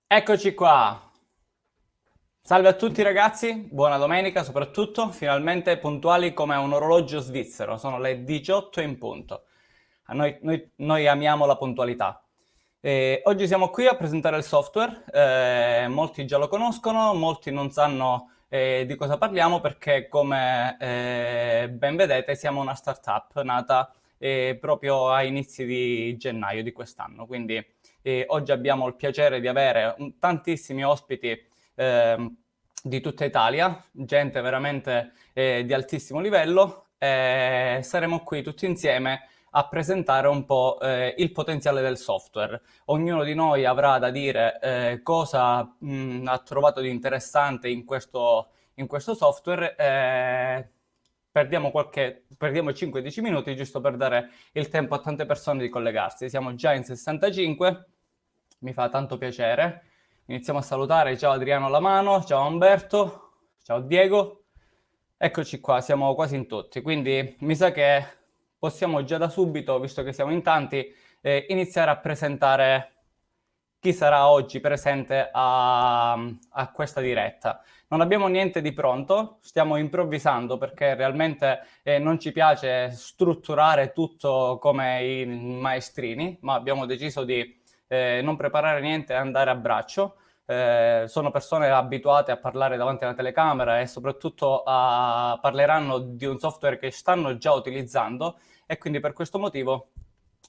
Eccoci qua. Salve a tutti ragazzi, buona domenica soprattutto, finalmente puntuali come un orologio svizzero, sono le 18 in punto. Noi amiamo la puntualità. Oggi siamo qui a presentare il software, molti già lo conoscono, molti non sanno di cosa parliamo perché come ben vedete siamo una startup nata proprio a inizi di gennaio di quest'anno, quindi oggi abbiamo il piacere di avere tantissimi ospiti di tutta Italia, gente veramente di altissimo livello. Saremo qui tutti insieme a presentare un po' il potenziale del software. Ognuno di noi avrà da dire cosa ha trovato di interessante in questo software. Perdiamo 5-10 minuti giusto per dare il tempo a tante persone di collegarsi. Siamo già in 65, mi fa tanto piacere. Iniziamo a salutare. Ciao Adriano Lamano, ciao Umberto, ciao Diego. Eccoci qua, siamo quasi in tutti, quindi mi sa che possiamo già da subito, visto che siamo in tanti, iniziare a presentare chi sarà oggi presente a questa diretta. Non abbiamo niente di pronto, stiamo improvvisando perché realmente non ci piace strutturare tutto come i maestrini, ma abbiamo deciso di non preparare niente e andare a braccio. Sono persone abituate a parlare davanti alla telecamera e soprattutto parleranno di un software che stanno già utilizzando e quindi per questo motivo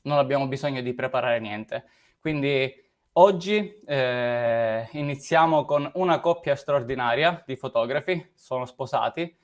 non abbiamo bisogno di preparare niente. Quindi oggi iniziamo con una coppia straordinaria di fotografi, sono sposati,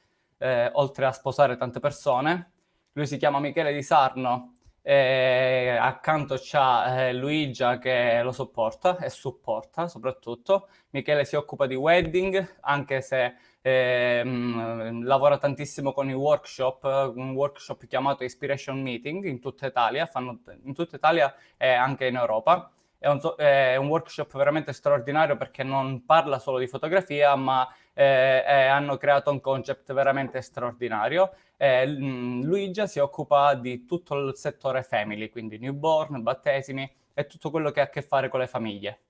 oltre a sposare tante persone. Lui si chiama Michele Di Sarno, accanto c'ha Luigia che lo sopporta e supporta soprattutto. Michele si occupa di wedding, anche se lavora tantissimo con i workshop, un workshop chiamato Inspiration Meeting in tutta Italia, fanno in tutta Italia e anche in Europa. È un workshop veramente straordinario perché non parla solo di fotografia, ma hanno creato un concept veramente straordinario. Luigia si occupa di tutto il settore family, quindi newborn, battesimi e tutto quello che ha a che fare con le famiglie.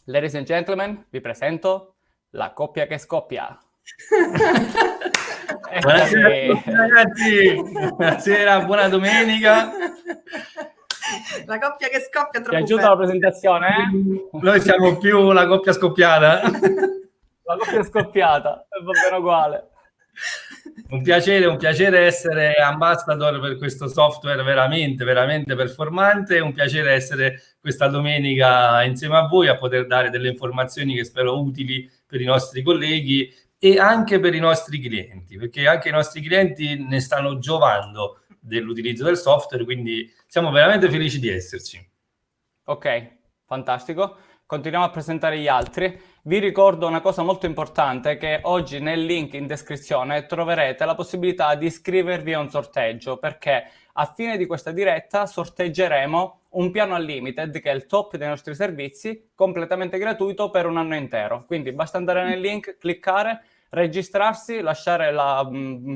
Ladies and gentlemen, vi presento la coppia che scoppia. Buonasera a Eccoli. tutti ragazzi, buonasera, buona domenica. La coppia che scoppia è Ti è troppo piaciuta bella. la presentazione? Noi siamo più la coppia scoppiata. La coppia scoppiata, va bene uguale. Un piacere essere ambassador per questo software veramente, veramente performante. Un piacere essere questa domenica insieme a voi a poter dare delle informazioni che spero utili per i nostri colleghi e anche per i nostri clienti, perché anche i nostri clienti ne stanno giovando dell'utilizzo del software, quindi siamo veramente felici di esserci. Ok, fantastico. Continuiamo a presentare gli altri. Vi ricordo una cosa molto importante, che oggi nel link in descrizione troverete la possibilità di iscrivervi a un sorteggio, perché a fine di questa diretta sorteggeremo un piano unlimited, che è il top dei nostri servizi, completamente gratuito per un anno intero. Quindi basta andare nel link, cliccare, registrarsi, lasciare la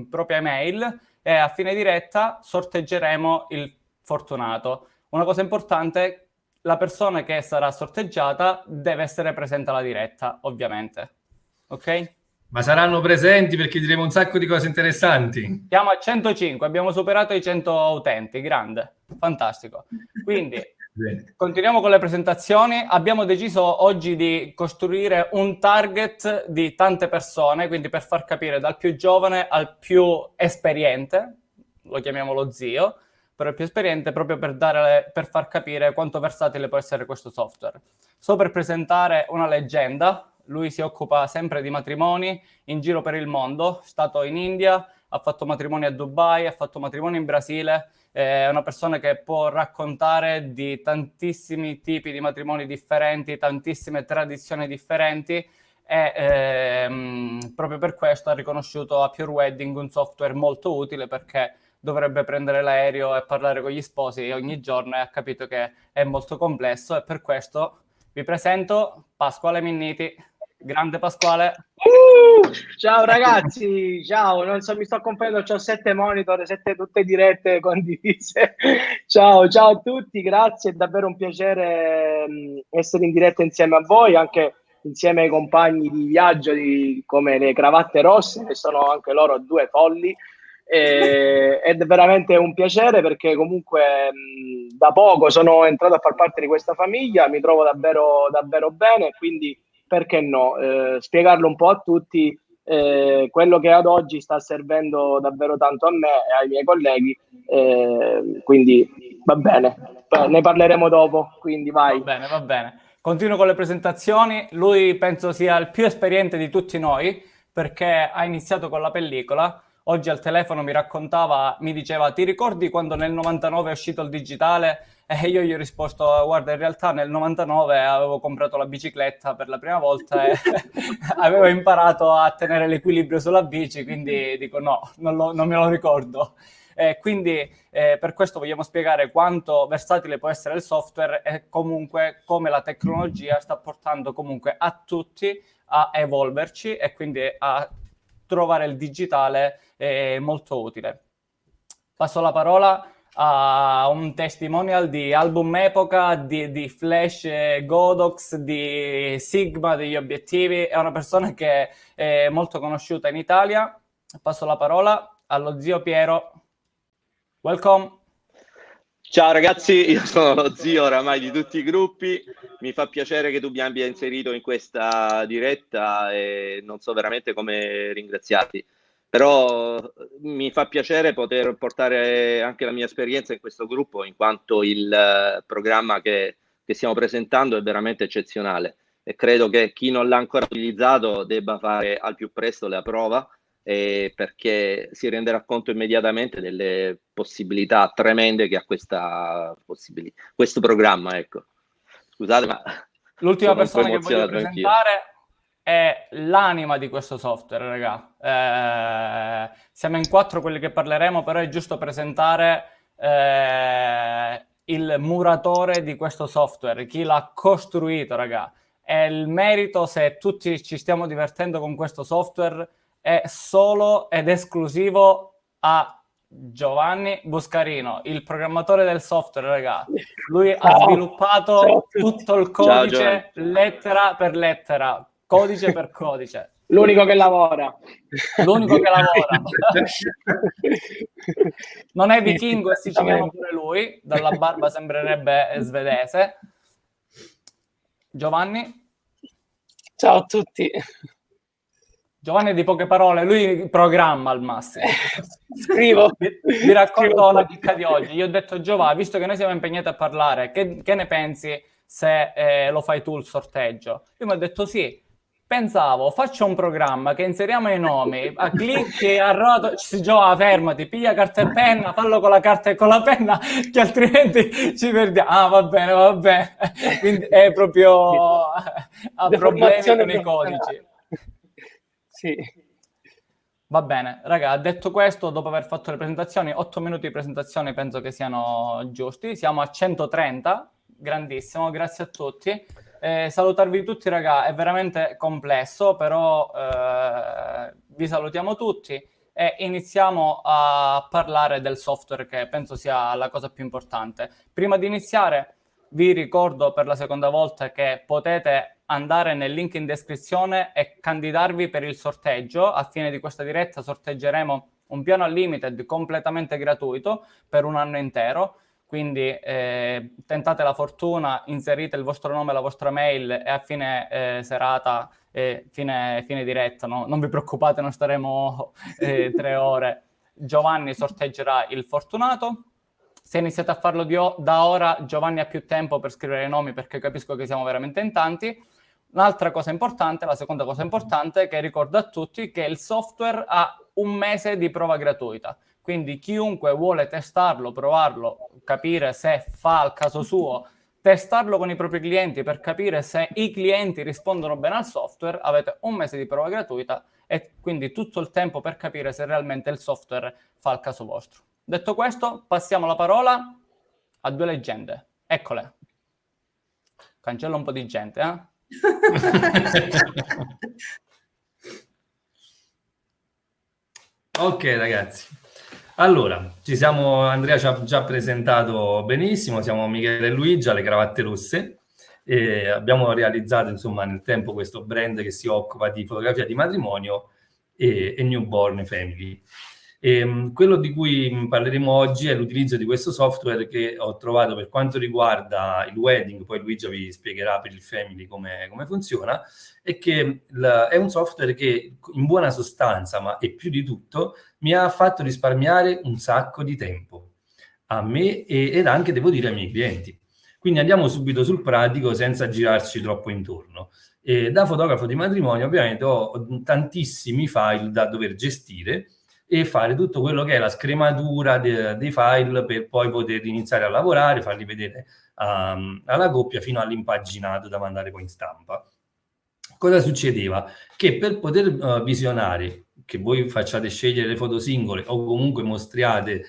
propria email e a fine diretta sorteggeremo il fortunato. Una cosa importante: la persona che sarà sorteggiata deve essere presente alla diretta, ovviamente. Ok? Ma saranno presenti perché diremo un sacco di cose interessanti. Siamo a 105, abbiamo superato i 100 utenti, grande, fantastico. Quindi continuiamo con le presentazioni. Abbiamo deciso oggi di costruire un target di tante persone, quindi per far capire dal più giovane al più esperiente, lo chiamiamo lo zio, però il più esperiente, proprio per far capire quanto versatile può essere questo software. Sto per presentare una leggenda. Lui si occupa sempre di matrimoni in giro per il mondo, è stato in India, ha fatto matrimoni a Dubai, ha fatto matrimoni in Brasile, è una persona che può raccontare di tantissimi tipi di matrimoni differenti, tantissime tradizioni differenti e proprio per questo ha riconosciuto a Pure Wedding un software molto utile, perché dovrebbe prendere l'aereo e parlare con gli sposi ogni giorno e ha capito che è molto complesso, e per questo vi presento Pasquale Minniti. Grande Pasquale. Ciao ragazzi, ciao, non so, mi sto accompagnando, ho 7 monitor, 7 tutte dirette condivise. Ciao a tutti, grazie, è davvero un piacere essere in diretta insieme a voi, anche insieme ai compagni di viaggio come le cravatte rosse, che sono anche loro due folli. Ed è veramente un piacere perché comunque da poco sono entrato a far parte di questa famiglia, mi trovo davvero bene, quindi perché no, spiegarlo un po' a tutti, quello che ad oggi sta servendo davvero tanto a me e ai miei colleghi, quindi va bene, ne parleremo dopo, quindi vai. Va bene. Continuo con le presentazioni. Lui penso sia il più esperiente di tutti noi perché ha iniziato con la pellicola. Oggi al telefono mi diceva, ti ricordi quando nel 99 è uscito il digitale? E io gli ho risposto, guarda, in realtà nel 99 avevo comprato la bicicletta per la prima volta e avevo imparato a tenere l'equilibrio sulla bici, quindi dico no, non me lo ricordo. Quindi per questo vogliamo spiegare quanto versatile può essere il software e comunque come la tecnologia sta portando comunque a tutti a evolverci e quindi a trovare il digitale molto utile. Passo la parola a un testimonial di Album Epoca, di Flash Godox, di Sigma, degli obiettivi. È una persona che è molto conosciuta in Italia. Passo la parola allo zio Piero. Welcome. Ciao ragazzi, io sono lo zio oramai di tutti i gruppi, mi fa piacere che tu mi abbia inserito in questa diretta e non so veramente come ringraziarti, però mi fa piacere poter portare anche la mia esperienza in questo gruppo, in quanto il programma che stiamo presentando è veramente eccezionale e credo che chi non l'ha ancora utilizzato debba fare al più presto la prova, perché si renderà conto immediatamente delle possibilità tremende che ha questo programma, ecco. Scusate, ma l'ultima persona che voglio emozionato presentare è l'anima di questo software, raga. Siamo in 4 quelli che parleremo, però è giusto presentare il muratore di questo software, chi l'ha costruito, raga. È il merito, se tutti ci stiamo divertendo con questo software, è solo ed esclusivo a Giovanni Buscarino, il programmatore del software, raga. Lui ha sviluppato tutto il codice lettera per lettera, codice per codice. L'unico che lavora. Non è vichingo, è siciliano pure lui, dalla barba sembrerebbe svedese. Giovanni? Ciao a tutti. Giovanni è di poche parole, lui programma al massimo. Scrivo. Vi racconto la chicca di oggi. Io ho detto, Giovanni, visto che noi siamo impegnati a parlare, che ne pensi se lo fai tu il sorteggio? Lui mi ha detto sì. Pensavo, faccio un programma che inseriamo i nomi, a clicchi, a roto, Giovanni, fermati, piglia carta e penna, fallo con la carta e con la penna, che altrimenti ci perdiamo. Ah, va bene. Quindi è proprio ha problemi con i codici. Sì. Va bene, raga, detto questo, dopo aver fatto le presentazioni, 8 minuti di presentazione penso che siano giusti. Siamo a 130, grandissimo, grazie a tutti. Salutarvi tutti, raga, è veramente complesso, però vi salutiamo tutti e iniziamo a parlare del software, che penso sia la cosa più importante. Prima di iniziare, vi ricordo per la seconda volta che potete andare nel link in descrizione e candidarvi per il sorteggio. A fine di questa diretta sorteggeremo un piano unlimited completamente gratuito per un anno intero, quindi tentate la fortuna, inserite il vostro nome e la vostra mail e a fine serata, fine diretta, no? Non vi preoccupate, non staremo 3 ore. Giovanni sorteggerà il fortunato. Se iniziate a farlo da ora, Giovanni ha più tempo per scrivere i nomi, perché capisco che siamo veramente in tanti. Un'altra cosa importante, la seconda cosa importante, è che ricordo a tutti che il software ha 1 mese di prova gratuita. Quindi chiunque vuole testarlo, provarlo, capire se fa al caso suo, testarlo con i propri clienti per capire se i clienti rispondono bene al software, avete 1 mese di prova gratuita e quindi tutto il tempo per capire se realmente il software fa al caso vostro. Detto questo, passiamo la parola a 2 leggende. Eccole. Cancello un po' di gente, Ok ragazzi, allora Andrea ci ha già presentato benissimo, siamo Michele e Luigi alle cravatte rosse e abbiamo realizzato insomma nel tempo questo brand che si occupa di fotografia di matrimonio e newborn family. Quello di cui parleremo oggi è l'utilizzo di questo software che ho trovato per quanto riguarda il wedding, poi Luigi vi spiegherà per il family come funziona, e che è un software che in buona sostanza, ma e più di tutto, mi ha fatto risparmiare un sacco di tempo a me ed anche, devo dire, ai miei clienti. Quindi andiamo subito sul pratico senza girarci troppo intorno. Da fotografo di matrimonio ovviamente ho tantissimi file da dover gestire e fare tutto quello che è la scrematura dei file per poi poter iniziare a lavorare, farli vedere alla coppia fino all'impaginato da mandare poi in stampa. Cosa succedeva? Che per poter visionare, che voi facciate scegliere le foto singole o comunque mostriate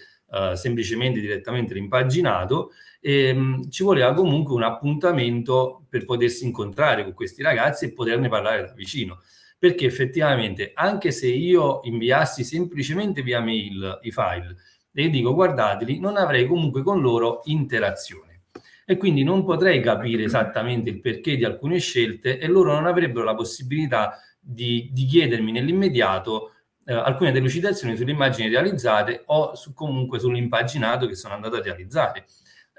semplicemente direttamente l'impaginato, ci voleva comunque un appuntamento per potersi incontrare con questi ragazzi e poterne parlare da vicino. Perché effettivamente, anche se io inviassi semplicemente via mail i file e dico guardateli, non avrei comunque con loro interazione. E quindi non potrei capire esattamente il perché di alcune scelte e loro non avrebbero la possibilità di chiedermi nell'immediato alcune delucidazioni sulle immagini realizzate o comunque sull'impaginato che sono andato a realizzare.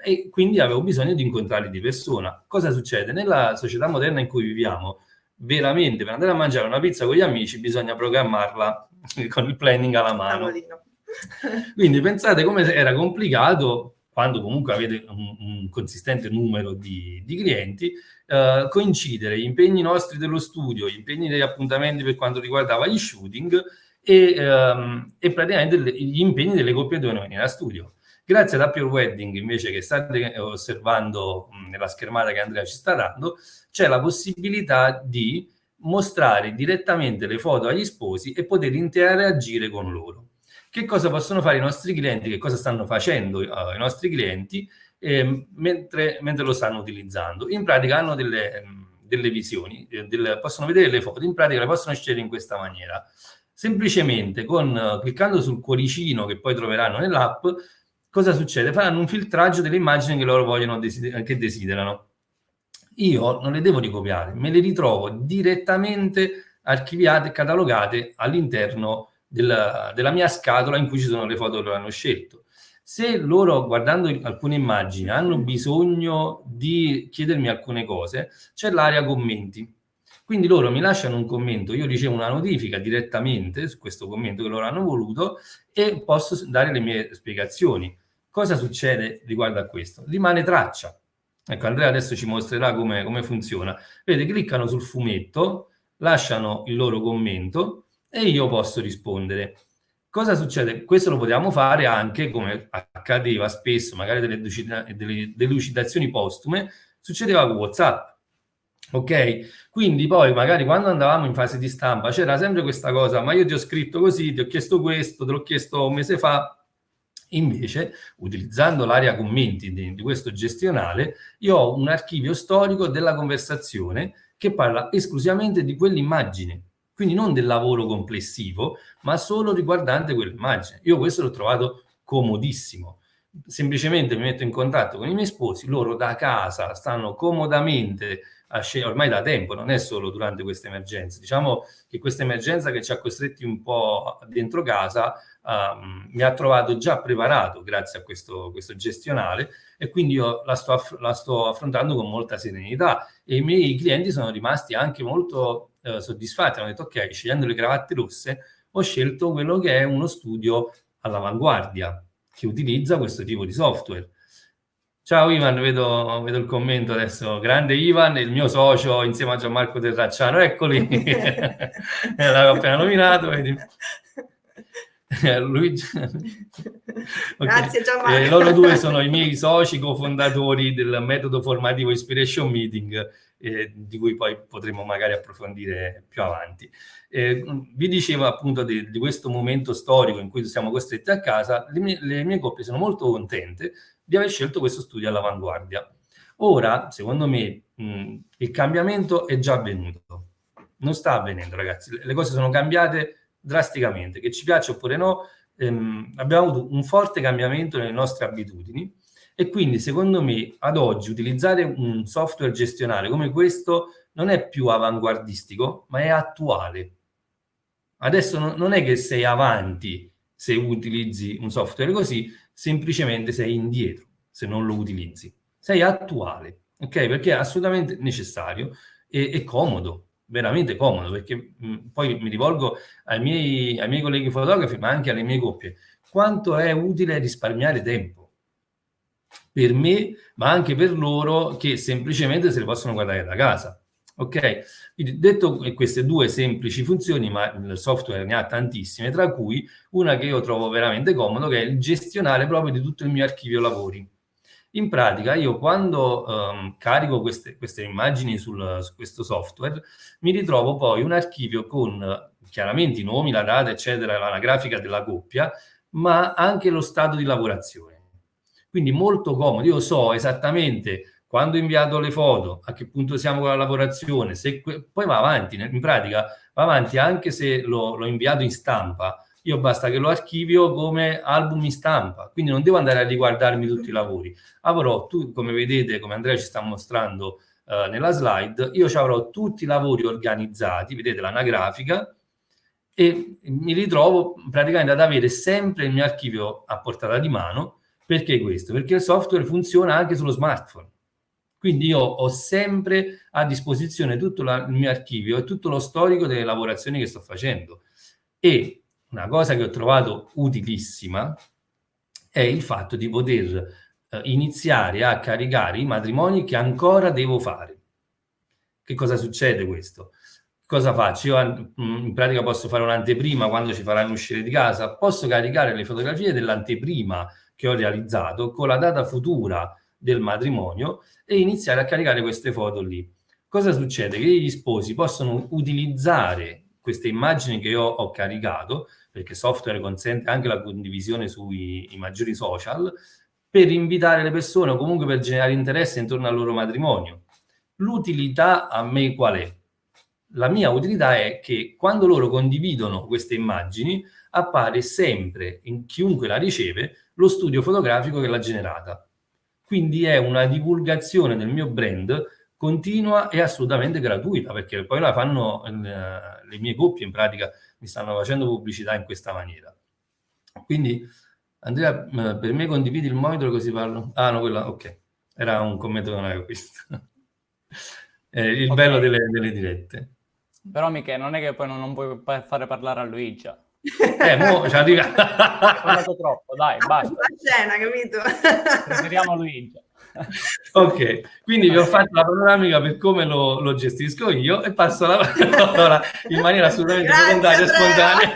E quindi avevo bisogno di incontrarli di persona. Cosa succede? Nella società moderna in cui viviamo, veramente per andare a mangiare una pizza con gli amici bisogna programmarla con il planning alla mano. Quindi pensate come era complicato quando comunque avete un consistente numero di clienti, coincidere gli impegni nostri dello studio, gli impegni degli appuntamenti per quanto riguardava gli shooting e praticamente gli impegni delle coppie che dovevano venire a studio. Grazie ad Appier Wedding, invece, che state osservando nella schermata che Andrea ci sta dando, c'è la possibilità di mostrare direttamente le foto agli sposi e poter interagire con loro. Che cosa possono fare i nostri clienti? Che cosa stanno facendo i nostri clienti mentre lo stanno utilizzando? In pratica hanno delle visioni, possono vedere le foto, in pratica le possono scegliere in questa maniera. Semplicemente cliccando sul cuoricino che poi troveranno nell'app, cosa succede? Faranno un filtraggio delle immagini che loro vogliono che desiderano. Io non le devo ricopiare, me le ritrovo direttamente archiviate e catalogate all'interno della mia scatola in cui ci sono le foto che loro hanno scelto. Se loro, guardando alcune immagini, hanno bisogno di chiedermi alcune cose, c'è l'area commenti. Quindi loro mi lasciano un commento, io ricevo una notifica direttamente su questo commento che loro hanno voluto e posso dare le mie spiegazioni. Cosa succede riguardo a questo? Rimane traccia. Ecco, Andrea adesso ci mostrerà come funziona. Vedete, cliccano sul fumetto, lasciano il loro commento e io posso rispondere. Cosa succede? Questo lo potevamo fare anche, come accadeva spesso, magari delle delucidazioni postume, succedeva con WhatsApp. Ok? Quindi poi magari quando andavamo in fase di stampa c'era sempre questa cosa, ma io ti ho scritto così, ti ho chiesto questo, te l'ho chiesto un mese fa. Invece, utilizzando l'area commenti di questo gestionale, io ho un archivio storico della conversazione che parla esclusivamente di quell'immagine, quindi non del lavoro complessivo, ma solo riguardante quell'immagine. Io questo l'ho trovato comodissimo. Semplicemente mi metto in contatto con i miei sposi, loro da casa stanno comodamente ormai da tempo, non è solo durante questa emergenza. Diciamo che questa emergenza che ci ha costretti un po' dentro casa mi ha trovato già preparato grazie a questo gestionale e quindi io la sto affrontando con molta serenità e i miei clienti sono rimasti anche molto soddisfatti. Hanno detto ok, scegliendo le cravatte rosse ho scelto quello che è uno studio all'avanguardia che utilizza questo tipo di software. Ciao Ivan, vedo il commento adesso. Grande Ivan, il mio socio insieme a Gianmarco Terracciano, eccoli, l'avevo appena nominato. Vedi. Luigi. Grazie Gianmarco. Loro due sono i miei soci cofondatori del metodo formativo Inspiration Meeting, di cui poi potremo magari approfondire più avanti. Vi dicevo appunto di questo momento storico in cui siamo costretti a casa. Le mie coppie sono molto contente di aver scelto questo studio all'avanguardia. Ora, secondo me, il cambiamento è già avvenuto. Non sta avvenendo, ragazzi. Le cose sono cambiate drasticamente, che ci piaccia oppure no, abbiamo avuto un forte cambiamento nelle nostre abitudini e quindi secondo me ad oggi utilizzare un software gestionale come questo non è più avanguardistico, ma è attuale. Adesso non è che sei avanti se utilizzi un software così, semplicemente sei indietro se non lo utilizzi. Sei attuale, ok? Perché è assolutamente necessario e comodo, veramente comodo, perché poi mi rivolgo ai miei colleghi fotografi, ma anche alle mie coppie. Quanto è utile risparmiare tempo per me, ma anche per loro che semplicemente se le possono guardare da casa. Ok? Quindi detto queste due semplici funzioni, ma il software ne ha tantissime, tra cui una che io trovo veramente comodo, che è il gestionale proprio di tutto il mio archivio lavori. In pratica io quando carico queste immagini su questo software, mi ritrovo poi un archivio con chiaramente i nomi, la data, eccetera, l'anagrafica della coppia, ma anche lo stato di lavorazione. Quindi molto comodo, io so esattamente quando ho inviato le foto, a che punto siamo con la lavorazione, poi va avanti, in pratica va avanti anche se l'ho inviato in stampa, io basta che lo archivio come album in stampa, quindi non devo andare a riguardarmi tutti i lavori. Avrò, come vedete, come Andrea ci sta mostrando nella slide, io ci avrò tutti i lavori organizzati, vedete l'anagrafica, e mi ritrovo praticamente ad avere sempre il mio archivio a portata di mano. Perché questo? Perché il software funziona anche sullo smartphone. Quindi io ho sempre a disposizione tutto il mio archivio e tutto lo storico delle lavorazioni che sto facendo. E una cosa che ho trovato utilissima è il fatto di poter iniziare a caricare i matrimoni che ancora devo fare. Che cosa succede questo? Cosa faccio? Io in pratica posso fare un'anteprima quando ci faranno uscire di casa, posso caricare le fotografie dell'anteprima che ho realizzato con la data futura del matrimonio e iniziare a caricare queste foto lì. Cosa succede? Che gli sposi possono utilizzare queste immagini che io ho caricato, perché software consente anche la condivisione sui maggiori social, per invitare le persone o comunque per generare interesse intorno al loro matrimonio. L'utilità a me qual è? La mia utilità è che quando loro condividono queste immagini appare sempre in chiunque la riceve lo studio fotografico che l'ha generata. Quindi è una divulgazione del mio brand continua e assolutamente gratuita, perché poi la fanno le mie coppie, in pratica mi stanno facendo pubblicità in questa maniera. Quindi Andrea, per me condividi il monitor così parlo? Ah no, quella, ok. Era un commento che non avevo visto. Il bello delle dirette. Però Michele, non è che poi non puoi fare parlare a Luigi. Mo ci arriva. È parlato troppo, dai, basta. La scena, capito? Preferiamo Luigi. Ok, quindi vi ho fatto la panoramica per come lo gestisco io e passo la parola in maniera assolutamente volontaria e spontanea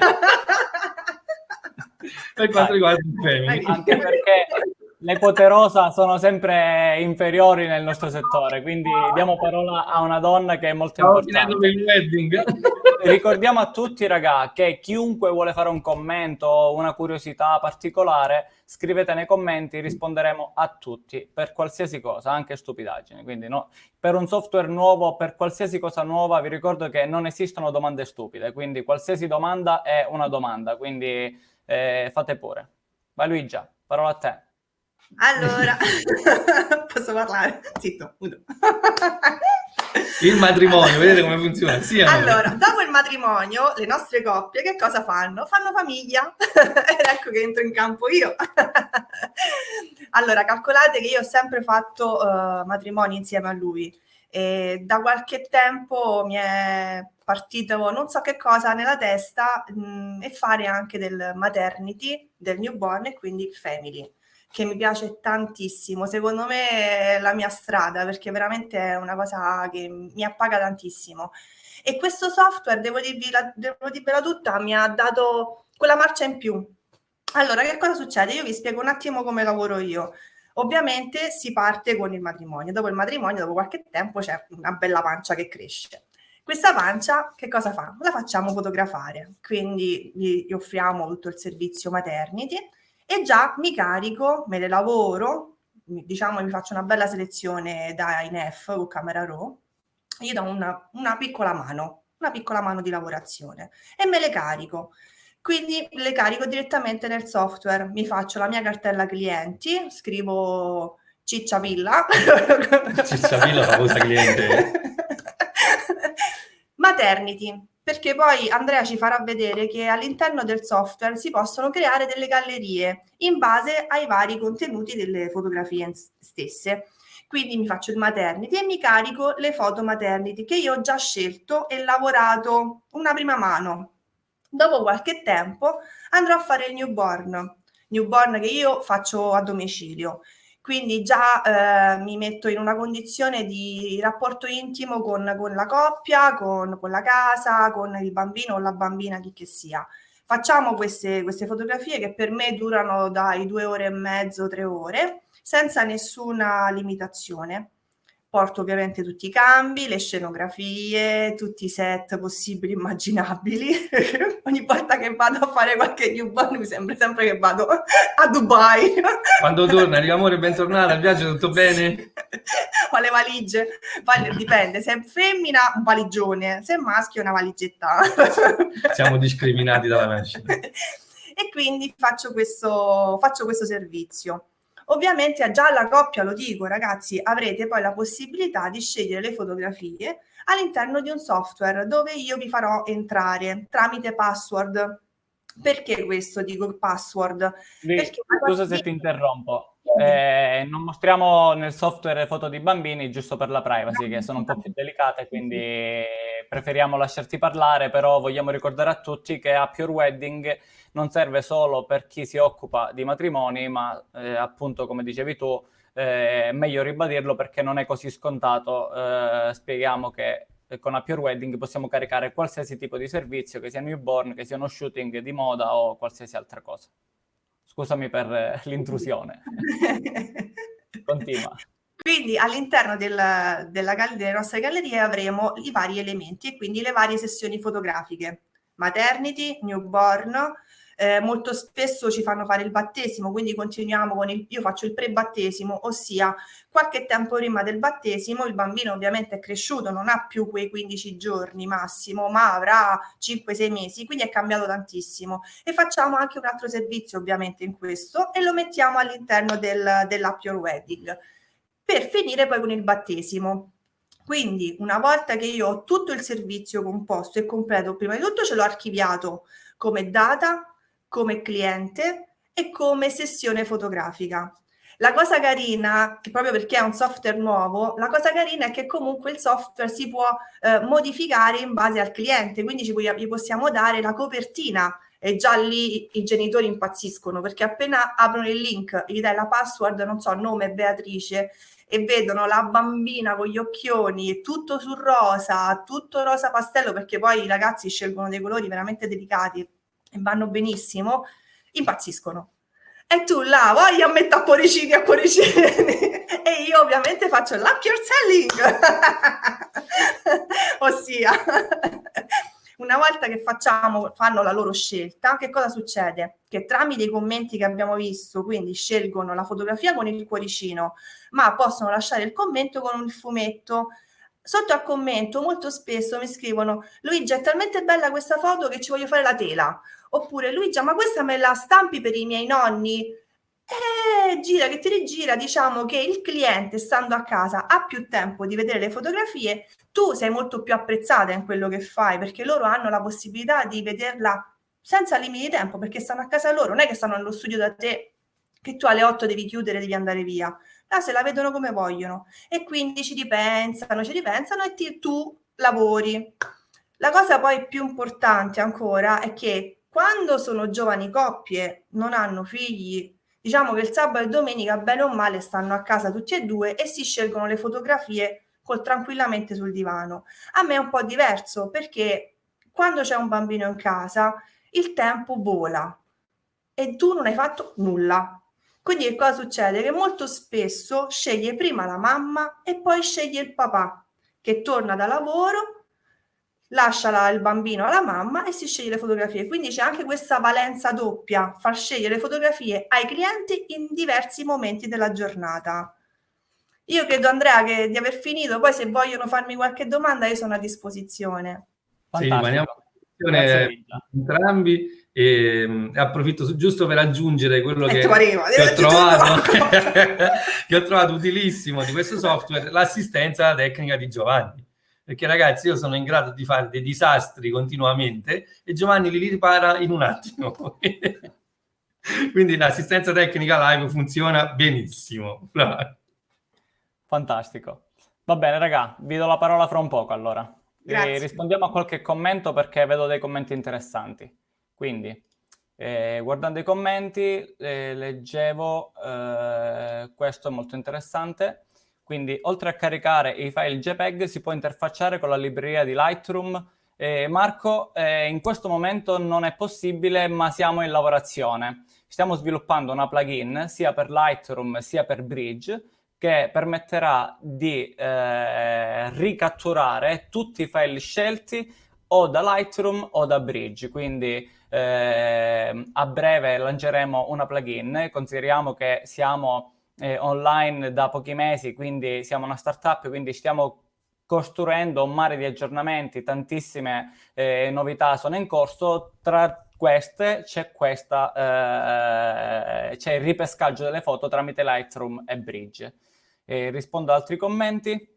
per quanto riguarda il Femini. Anche perché le poterose sono sempre inferiori nel nostro settore, quindi diamo parola a una donna che è molto importante. Per il wedding. Ricordiamo a tutti, raga, che chiunque vuole fare un commento o una curiosità particolare, scrivete nei commenti, risponderemo a tutti per qualsiasi cosa, anche stupidaggini. Quindi no, per un software nuovo, per qualsiasi cosa nuova, vi ricordo che non esistono domande stupide, quindi qualsiasi domanda è una domanda, quindi fate pure. Vai Luigia, parola a te. Allora, posso parlare? Zitto, muto. Il matrimonio, vedete come funziona? Sì, allora, dopo il matrimonio, le nostre coppie che cosa fanno? Fanno famiglia. Ed ecco che entro in campo io. Allora, calcolate che io ho sempre fatto matrimoni insieme a lui. E da qualche tempo mi è partito non so che cosa nella testa e fare anche del maternity, del newborn e quindi il family, che mi piace tantissimo. Secondo me è la mia strada, perché veramente è una cosa che mi appaga tantissimo. E questo software, devo dirvela tutta, mi ha dato quella marcia in più. Allora, che cosa succede? Io vi spiego un attimo come lavoro io. Ovviamente si parte con il matrimonio. Dopo il matrimonio, dopo qualche tempo, c'è una bella pancia che cresce. Questa pancia che cosa fa? La facciamo fotografare. Quindi gli offriamo tutto il servizio maternity e già mi carico, me le lavoro, diciamo mi faccio una bella selezione da INF con Camera Raw, gli do una piccola mano una piccola mano di lavorazione e me le carico. Quindi le carico direttamente nel software, mi faccio la mia cartella clienti, scrivo Cicciavilla. Cicciavilla, famosa cliente. Maternity, perché poi Andrea ci farà vedere che all'interno del software si possono creare delle gallerie in base ai vari contenuti delle fotografie stesse. Quindi mi faccio il maternity e mi carico le foto maternity che io ho già scelto e lavorato una prima mano. Dopo qualche tempo andrò a fare il newborn che io faccio a domicilio. Quindi già mi metto in una condizione di rapporto intimo con la coppia, con la casa, con il bambino o la bambina, chi che sia. Facciamo queste fotografie che per me durano dai 2 ore e mezzo, 3 ore, senza nessuna limitazione. Porto ovviamente tutti i cambi, le scenografie, tutti i set possibili e immaginabili. Ogni volta che vado a fare qualche newborn mi sembra sempre che vado a Dubai. Quando torna, dico amore, bentornata, al viaggio tutto bene? Ho le valigie, dipende, se è femmina un valigione, se è maschio una valigetta. Siamo discriminati dalla nascita. E quindi faccio questo servizio. Ovviamente già alla coppia, lo dico ragazzi, avrete poi la possibilità di scegliere le fotografie all'interno di un software dove io vi farò entrare tramite password. Perché questo dico password? Perché scusa se ti interrompo. Non mostriamo nel software foto di bambini giusto per la privacy, che sono un po' più delicate, quindi preferiamo lasciarti parlare, però vogliamo ricordare a tutti che Up Your Wedding non serve solo per chi si occupa di matrimoni, ma appunto, come dicevi tu, è meglio ribadirlo perché non è così scontato. Spieghiamo che con Up Your Wedding possiamo caricare qualsiasi tipo di servizio, che sia newborn, che sia uno shooting di moda o qualsiasi altra cosa. Scusami per l'intrusione. Continua. Quindi all'interno delle nostre gallerie avremo i vari elementi e quindi le varie sessioni fotografiche. Maternity, newborn, molto spesso ci fanno fare il battesimo, quindi continuiamo io faccio il pre-battesimo, ossia qualche tempo prima del battesimo il bambino ovviamente è cresciuto, non ha più quei 15 giorni massimo, ma avrà 5-6 mesi, quindi è cambiato tantissimo. E facciamo anche un altro servizio ovviamente in questo e lo mettiamo all'interno dell'Up Your Wedding, per finire poi con il battesimo. Quindi una volta che io ho tutto il servizio composto e completo, prima di tutto ce l'ho archiviato come data, come cliente e come sessione fotografica. La cosa carina, che proprio perché è un software nuovo, la cosa carina è che comunque il software si può modificare in base al cliente, quindi gli possiamo dare la copertina e già lì i genitori impazziscono perché appena aprono il link, gli dai la password, non so, nome Beatrice, e vedono la bambina con gli occhioni, tutto sul rosa, tutto rosa pastello, perché poi i ragazzi scelgono dei colori veramente delicati e vanno benissimo, impazziscono. E tu là, vai a mettere a cuoricini e io ovviamente faccio l'Up Your Selling. Ossia, una volta che fanno la loro scelta, che cosa succede? Che tramite i commenti che abbiamo visto, quindi scelgono la fotografia con il cuoricino, ma possono lasciare il commento con un fumetto. Sotto al commento molto spesso mi scrivono: Luigia, è talmente bella questa foto che ci voglio fare la tela. Oppure: Luigia, ma questa me la stampi per i miei nonni? Gira che ti rigira, diciamo che il cliente, stando a casa, ha più tempo di vedere le fotografie, tu sei molto più apprezzata in quello che fai, perché loro hanno la possibilità di vederla senza limiti di tempo, perché stanno a casa loro, non è che stanno nello studio da te, che tu alle 8 devi chiudere, devi andare via. Se la vedono come vogliono e quindi ci ripensano e tu lavori. La cosa poi più importante ancora è che quando sono giovani coppie, non hanno figli, diciamo che il sabato e domenica bene o male stanno a casa tutti e due e si scelgono le fotografie tranquillamente sul divano. A me è un po' diverso perché quando c'è un bambino in casa il tempo vola e tu non hai fatto nulla. Quindi che cosa succede? Che molto spesso sceglie prima la mamma e poi sceglie il papà, che torna da lavoro, lascia il bambino alla mamma e si sceglie le fotografie. Quindi c'è anche questa valenza doppia, far scegliere le fotografie ai clienti in diversi momenti della giornata. Io credo, Andrea, di aver finito, poi se vogliono farmi qualche domanda io sono a disposizione. Sì, rimaniamo Grazie mille. entrambi e approfitto giusto per aggiungere quello che ho trovato utilissimo di questo software, l'assistenza tecnica di Giovanni. Perché ragazzi, io sono in grado di fare dei disastri continuamente e Giovanni li ripara in un attimo. Quindi l'assistenza tecnica live funziona benissimo. Fantastico. Va bene, raga, vi do la parola fra un poco allora. Grazie. Rispondiamo a qualche commento perché vedo dei commenti interessanti. Quindi, guardando i commenti, leggevo, questo è molto interessante. Quindi, oltre a caricare i file JPEG, si può interfacciare con la libreria di Lightroom. Marco, in questo momento non è possibile, ma siamo in lavorazione. Stiamo sviluppando una plugin sia per Lightroom sia per Bridge, che permetterà di ricatturare tutti i file scelti o da Lightroom o da Bridge. Quindi a breve lanceremo una plugin. Consideriamo che siamo online da pochi mesi, quindi siamo una startup, quindi stiamo costruendo un mare di aggiornamenti, tantissime novità sono in corso. Tra queste c'è c'è il ripescaggio delle foto tramite Lightroom e Bridge. Rispondo ad altri commenti.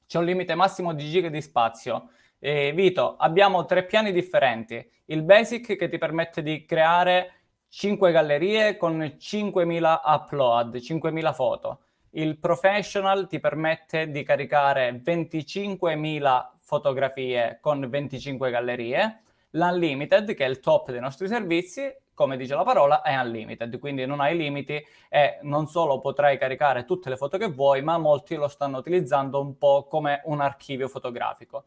C'è un limite massimo di giga di spazio. Vito, abbiamo 3 piani differenti. Il Basic che ti permette di creare 5 gallerie con 5.000 upload, 5.000 foto. Il Professional ti permette di caricare 25.000 fotografie con 25 gallerie. L'Unlimited, che è il top dei nostri servizi, come dice la parola, è unlimited, quindi non hai limiti e non solo potrai caricare tutte le foto che vuoi, ma molti lo stanno utilizzando un po' come un archivio fotografico.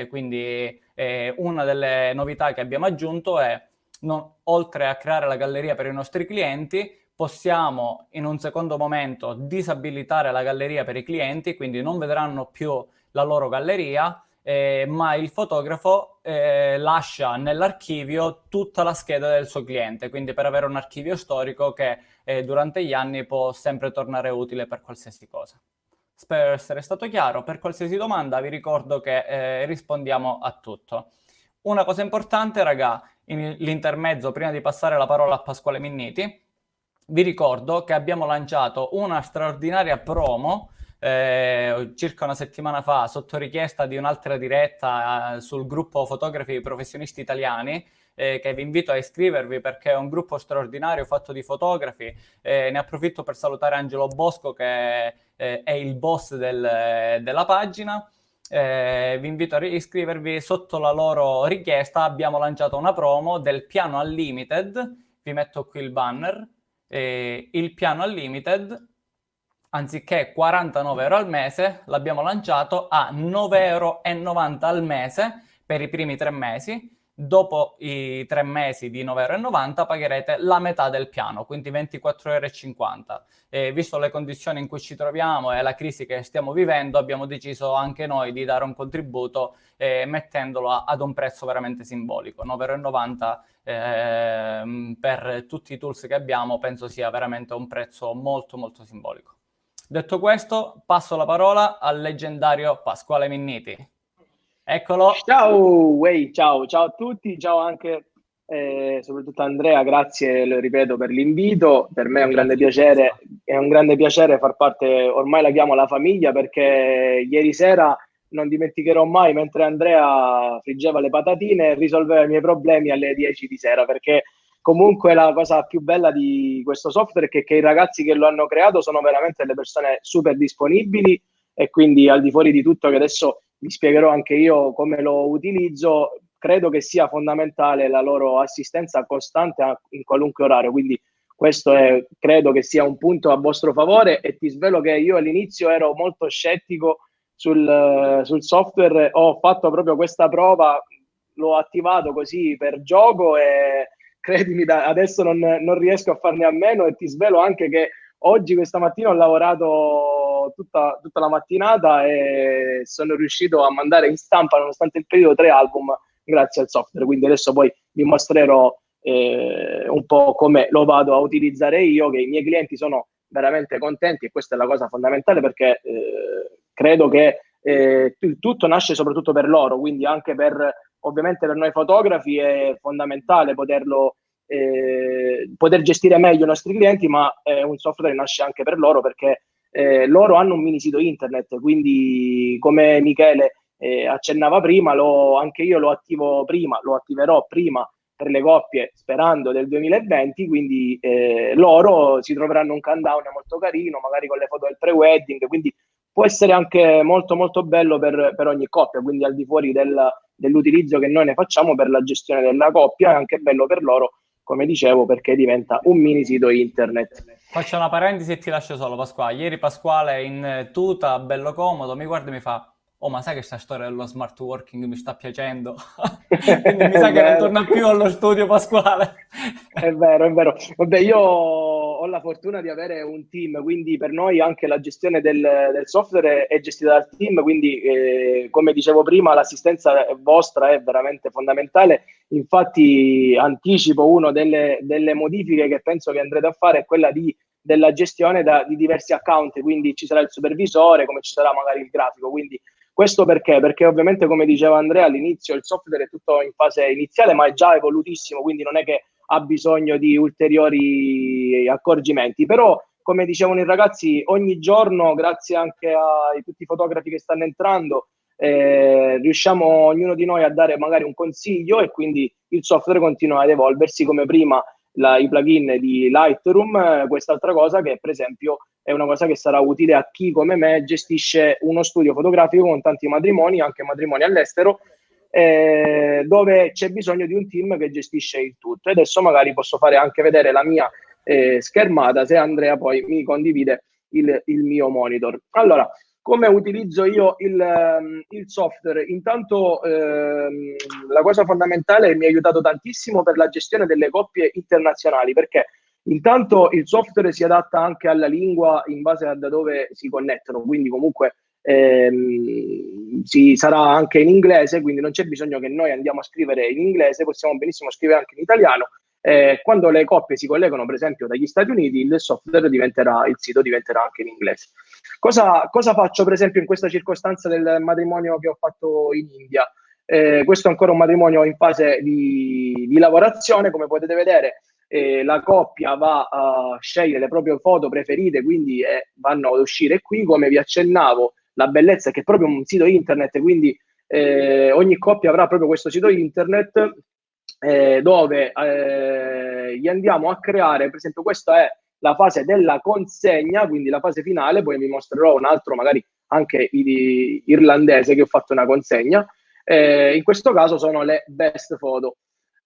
Quindi una delle novità che abbiamo aggiunto è, oltre a creare la galleria per i nostri clienti, possiamo in un secondo momento disabilitare la galleria per i clienti, quindi non vedranno più la loro galleria, ma il fotografo lascia nell'archivio tutta la scheda del suo cliente, quindi per avere un archivio storico che durante gli anni può sempre tornare utile per qualsiasi cosa. Spero essere stato chiaro. Per qualsiasi domanda vi ricordo che rispondiamo a tutto. Una cosa importante, raga, in l'intermezzo, prima di passare la parola a Pasquale Minniti, vi ricordo che abbiamo lanciato una straordinaria promo circa una settimana fa, sotto richiesta di un'altra diretta sul gruppo Fotografi Professionisti Italiani, che vi invito a iscrivervi perché è un gruppo straordinario fatto di fotografi. Ne approfitto per salutare Angelo Bosco, che è il boss della pagina. Vi invito a iscrivervi. Sotto la loro richiesta abbiamo lanciato una promo del piano Unlimited. Vi metto qui il banner. Il piano Unlimited, anziché 49 euro al mese, l'abbiamo lanciato a 9,90 euro al mese per i primi 3 mesi. Dopo i 3 mesi di 9,90 euro pagherete la metà del piano, quindi 24,50 euro. Visto le condizioni in cui ci troviamo e la crisi che stiamo vivendo, abbiamo deciso anche noi di dare un contributo mettendolo ad un prezzo veramente simbolico. 9,90 euro per tutti i tools che abbiamo, penso sia veramente un prezzo molto molto simbolico. Detto questo, passo la parola al leggendario Pasquale Minniti. Eccolo. Ciao a tutti, ciao anche soprattutto Andrea, grazie, lo ripeto, per l'invito. Per me è un grande piacere far parte, ormai la chiamo la famiglia, perché ieri sera non dimenticherò mai, mentre Andrea friggeva le patatine e risolveva i miei problemi alle 10 di sera, perché comunque la cosa più bella di questo software è che i ragazzi che lo hanno creato sono veramente delle persone super disponibili, e quindi, al di fuori di tutto, che adesso vi spiegherò anche io come lo utilizzo, credo che sia fondamentale la loro assistenza costante in qualunque orario. Quindi questo credo che sia un punto a vostro favore, e ti svelo che io all'inizio ero molto scettico sul software. Ho fatto proprio questa prova, l'ho attivato così per gioco e credimi, adesso non riesco a farne a meno, e ti svelo anche che oggi, questa mattina, ho lavorato tutta la mattinata e sono riuscito a mandare in stampa, nonostante il periodo, 3 album grazie al software. Quindi adesso poi vi mostrerò un po' come lo vado a utilizzare io, che i miei clienti sono veramente contenti, e questa è la cosa fondamentale, perché credo che tutto nasce soprattutto per loro, quindi anche per ovviamente per noi fotografi è fondamentale poter gestire meglio i nostri clienti, ma un software nasce anche per loro, perché loro hanno un mini sito internet, quindi come Michele accennava prima, anche io lo attiverò prima per le coppie, sperando del 2020, quindi loro si troveranno un countdown molto carino, magari con le foto del pre-wedding, quindi può essere anche molto molto bello per ogni coppia, quindi al di fuori dell'utilizzo che noi ne facciamo per la gestione della coppia, è anche bello per loro, come dicevo, perché diventa un mini sito internet. Faccio una parentesi e ti lascio solo, Pasquale. Ieri Pasquale in tuta, bello comodo, mi guarda e mi fa: oh, ma sai che sta storia dello smart working mi sta piacendo? Quindi mi sa che non torna più allo studio, Pasquale. È vero, è vero. Vabbè, io ho la fortuna di avere un team, quindi per noi anche la gestione del software è gestita dal team, quindi come dicevo prima, l'assistenza vostra è veramente fondamentale. Infatti anticipo una delle modifiche che penso che andrete a fare è quella della gestione di diversi account, quindi ci sarà il supervisore, come ci sarà magari il grafico, quindi questo perché? Perché ovviamente, come diceva Andrea, all'inizio il software è tutto in fase iniziale, ma è già evolutissimo, quindi non è che ha bisogno di ulteriori accorgimenti. Però, come dicevano i ragazzi, ogni giorno, grazie anche a tutti i fotografi che stanno entrando, riusciamo ognuno di noi a dare magari un consiglio, e quindi il software continua ad evolversi, come prima i plugin di Lightroom, quest'altra cosa che per esempio è una cosa che sarà utile a chi come me gestisce uno studio fotografico con tanti matrimoni, anche matrimoni all'estero, dove c'è bisogno di un team che gestisce il tutto. E adesso magari posso fare anche vedere la mia schermata, se Andrea poi mi condivide il mio monitor. Allora, come utilizzo io il software? Intanto la cosa fondamentale, mi ha aiutato tantissimo per la gestione delle coppie internazionali, perché intanto il software si adatta anche alla lingua in base a da dove si connettono, quindi comunque si sarà anche in inglese, quindi non c'è bisogno che noi andiamo a scrivere in inglese, possiamo benissimo scrivere anche in italiano. Quando le coppie si collegano, per esempio, dagli Stati Uniti, il sito diventerà anche in inglese. Cosa faccio, per esempio, in questa circostanza del matrimonio che ho fatto in India? Questo è ancora un matrimonio in fase di lavorazione, come potete vedere. La coppia va a scegliere le proprie foto preferite, quindi vanno ad uscire qui. Come vi accennavo, la bellezza è che è proprio un sito internet, quindi ogni coppia avrà proprio questo sito internet dove gli andiamo a creare, per esempio questa è la fase della consegna, quindi la fase finale. Poi vi mostrerò un altro magari anche irlandese che ho fatto una consegna. In questo caso sono le best photo.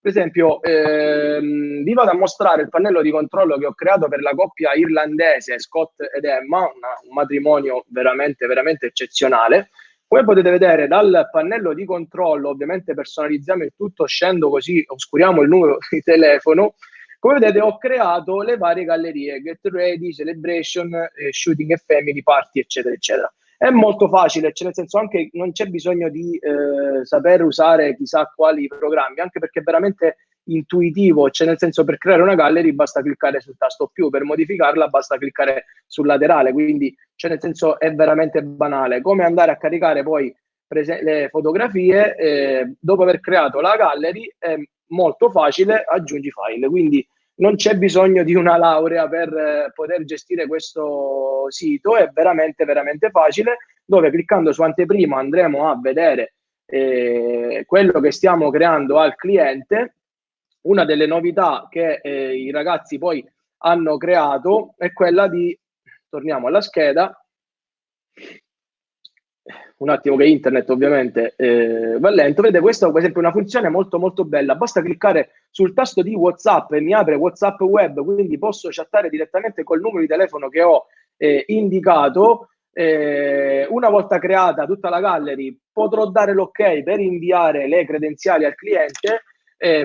Per esempio vi vado a mostrare il pannello di controllo che ho creato per la coppia irlandese Scott ed Emma, un matrimonio veramente veramente eccezionale. Come potete vedere dal pannello di controllo, ovviamente personalizziamo il tutto, scendo così oscuriamo il numero di telefono. Come vedete ho creato le varie gallerie, Get Ready, Celebration, Shooting e Family, Party, eccetera eccetera. È molto facile, cioè nel senso anche non c'è bisogno di saper usare chissà quali programmi, anche perché è veramente intuitivo, cioè nel senso per creare una gallery basta cliccare sul tasto più, per modificarla basta cliccare sul laterale, quindi cioè nel senso è veramente banale. Come andare a caricare poi le fotografie, dopo aver creato la gallery è molto facile, aggiungi file, quindi non c'è bisogno di una laurea per poter gestire questo sito, è veramente veramente facile, dove cliccando su anteprima andremo a vedere quello che stiamo creando al cliente. Una delle novità che i ragazzi poi hanno creato è quella di, torniamo alla scheda, un attimo che internet ovviamente va lento. Vedete, questa è per esempio una funzione molto molto bella, basta cliccare sul tasto di WhatsApp e mi apre WhatsApp web, quindi posso chattare direttamente col numero di telefono che ho indicato. Una volta creata tutta la gallery potrò dare l'ok per inviare le credenziali al cliente.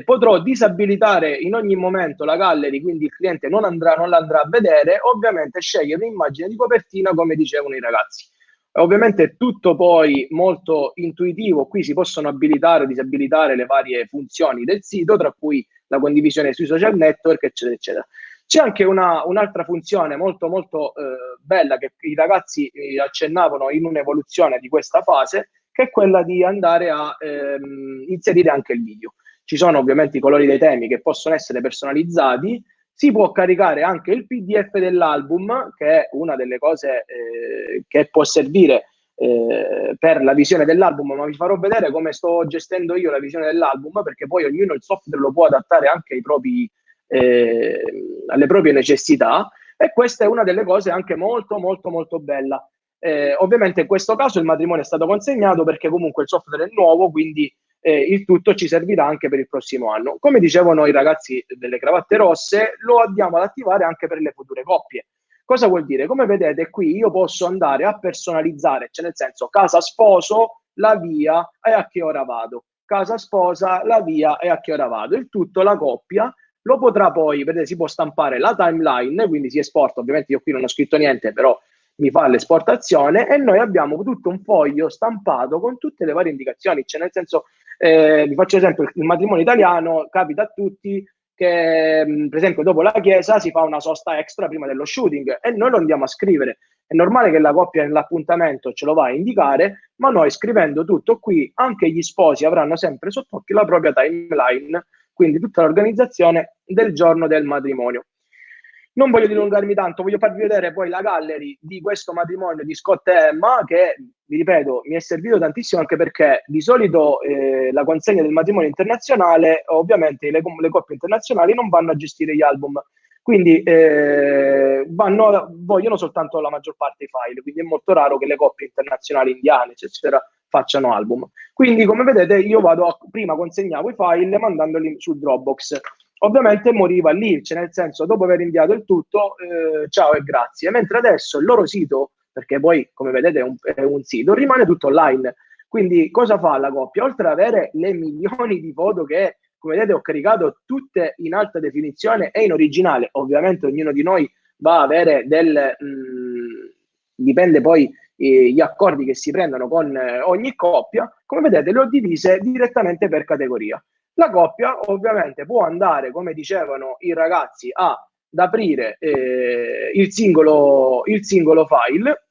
Potrò disabilitare in ogni momento la gallery, quindi il cliente non l'andrà a vedere. Ovviamente scegliere un'immagine di copertina, come dicevano i ragazzi. Ovviamente è tutto poi molto intuitivo, qui si possono abilitare o disabilitare le varie funzioni del sito, tra cui la condivisione sui social network, eccetera eccetera. C'è anche un'altra funzione molto molto bella che i ragazzi accennavano in un'evoluzione di questa fase, che è quella di andare a inserire anche il video. Ci sono ovviamente i colori dei temi che possono essere personalizzati, si può caricare anche il PDF dell'album, che è una delle cose che può servire per la visione dell'album, ma vi farò vedere come sto gestendo io la visione dell'album, perché poi ognuno il software lo può adattare anche alle proprie necessità, e questa è una delle cose anche molto molto molto bella. Ovviamente in questo caso il matrimonio è stato consegnato perché comunque il software è nuovo, quindi il tutto ci servirà anche per il prossimo anno. Come dicevano i ragazzi delle cravatte rosse, lo andiamo ad attivare anche per le future coppie. Cosa vuol dire? Come vedete qui io posso andare a personalizzare, cioè nel senso casa sposo, la via e a che ora vado. Casa sposa, la via e a che ora vado. Il tutto la coppia lo potrà poi, vedete, si può stampare la timeline, quindi si esporta, ovviamente io qui non ho scritto niente, però mi fa l'esportazione e noi abbiamo tutto un foglio stampato con tutte le varie indicazioni, cioè nel senso, vi faccio esempio, il matrimonio italiano capita a tutti che per esempio dopo la chiesa si fa una sosta extra prima dello shooting e noi lo andiamo a scrivere. È normale che la coppia nell'appuntamento ce lo va a indicare, ma noi scrivendo tutto qui, anche gli sposi avranno sempre sott'occhio la propria timeline, quindi tutta l'organizzazione del giorno del matrimonio. Non voglio dilungarmi tanto, voglio farvi vedere poi la gallery di questo matrimonio di Scott e Emma, che, vi ripeto, mi è servito tantissimo anche perché di solito la consegna del matrimonio internazionale, ovviamente le coppie internazionali non vanno a gestire gli album, quindi vogliono soltanto la maggior parte dei file, quindi è molto raro che le coppie internazionali indiane, eccetera, facciano album. Quindi, come vedete, io prima consegnavo i file mandandoli sul Dropbox. Ovviamente moriva lì, cioè nel senso, dopo aver inviato il tutto, ciao e grazie. Mentre adesso il loro sito, perché poi, come vedete, è un sito, rimane tutto online. Quindi cosa fa la coppia? Oltre ad avere le milioni di foto che, come vedete, ho caricato tutte in alta definizione e in originale, ovviamente ognuno di noi va a avere dipende poi gli accordi che si prendono con ogni coppia, come vedete le ho divise direttamente per categoria. La coppia ovviamente può andare, come dicevano i ragazzi, ad aprire il singolo file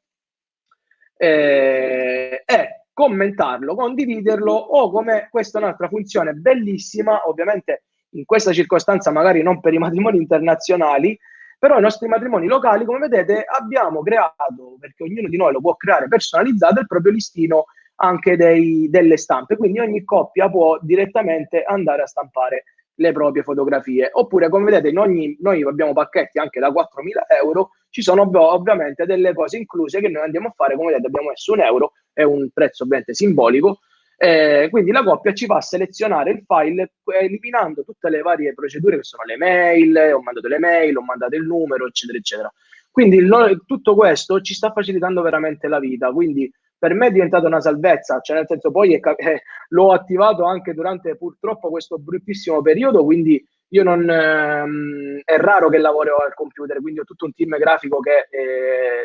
e commentarlo, condividerlo, o come questa è un'altra funzione bellissima, ovviamente in questa circostanza magari non per i matrimoni internazionali, però i nostri matrimoni locali, come vedete, abbiamo creato, perché ognuno di noi lo può creare personalizzato, il proprio listino anche delle stampe, quindi ogni coppia può direttamente andare a stampare le proprie fotografie. Oppure, come vedete, noi abbiamo pacchetti anche da 4.000 euro, ci sono ovviamente delle cose incluse che noi andiamo a fare, come vedete abbiamo messo €1, è un prezzo ovviamente simbolico, quindi la coppia ci fa selezionare il file eliminando tutte le varie procedure che sono le mail, ho mandato le mail, ho mandato il numero, eccetera, eccetera. Quindi tutto questo ci sta facilitando veramente la vita, quindi per me è diventata una salvezza, cioè nel senso poi l'ho attivato anche durante purtroppo questo bruttissimo periodo, quindi io non è raro che lavoro al computer, quindi ho tutto un team grafico che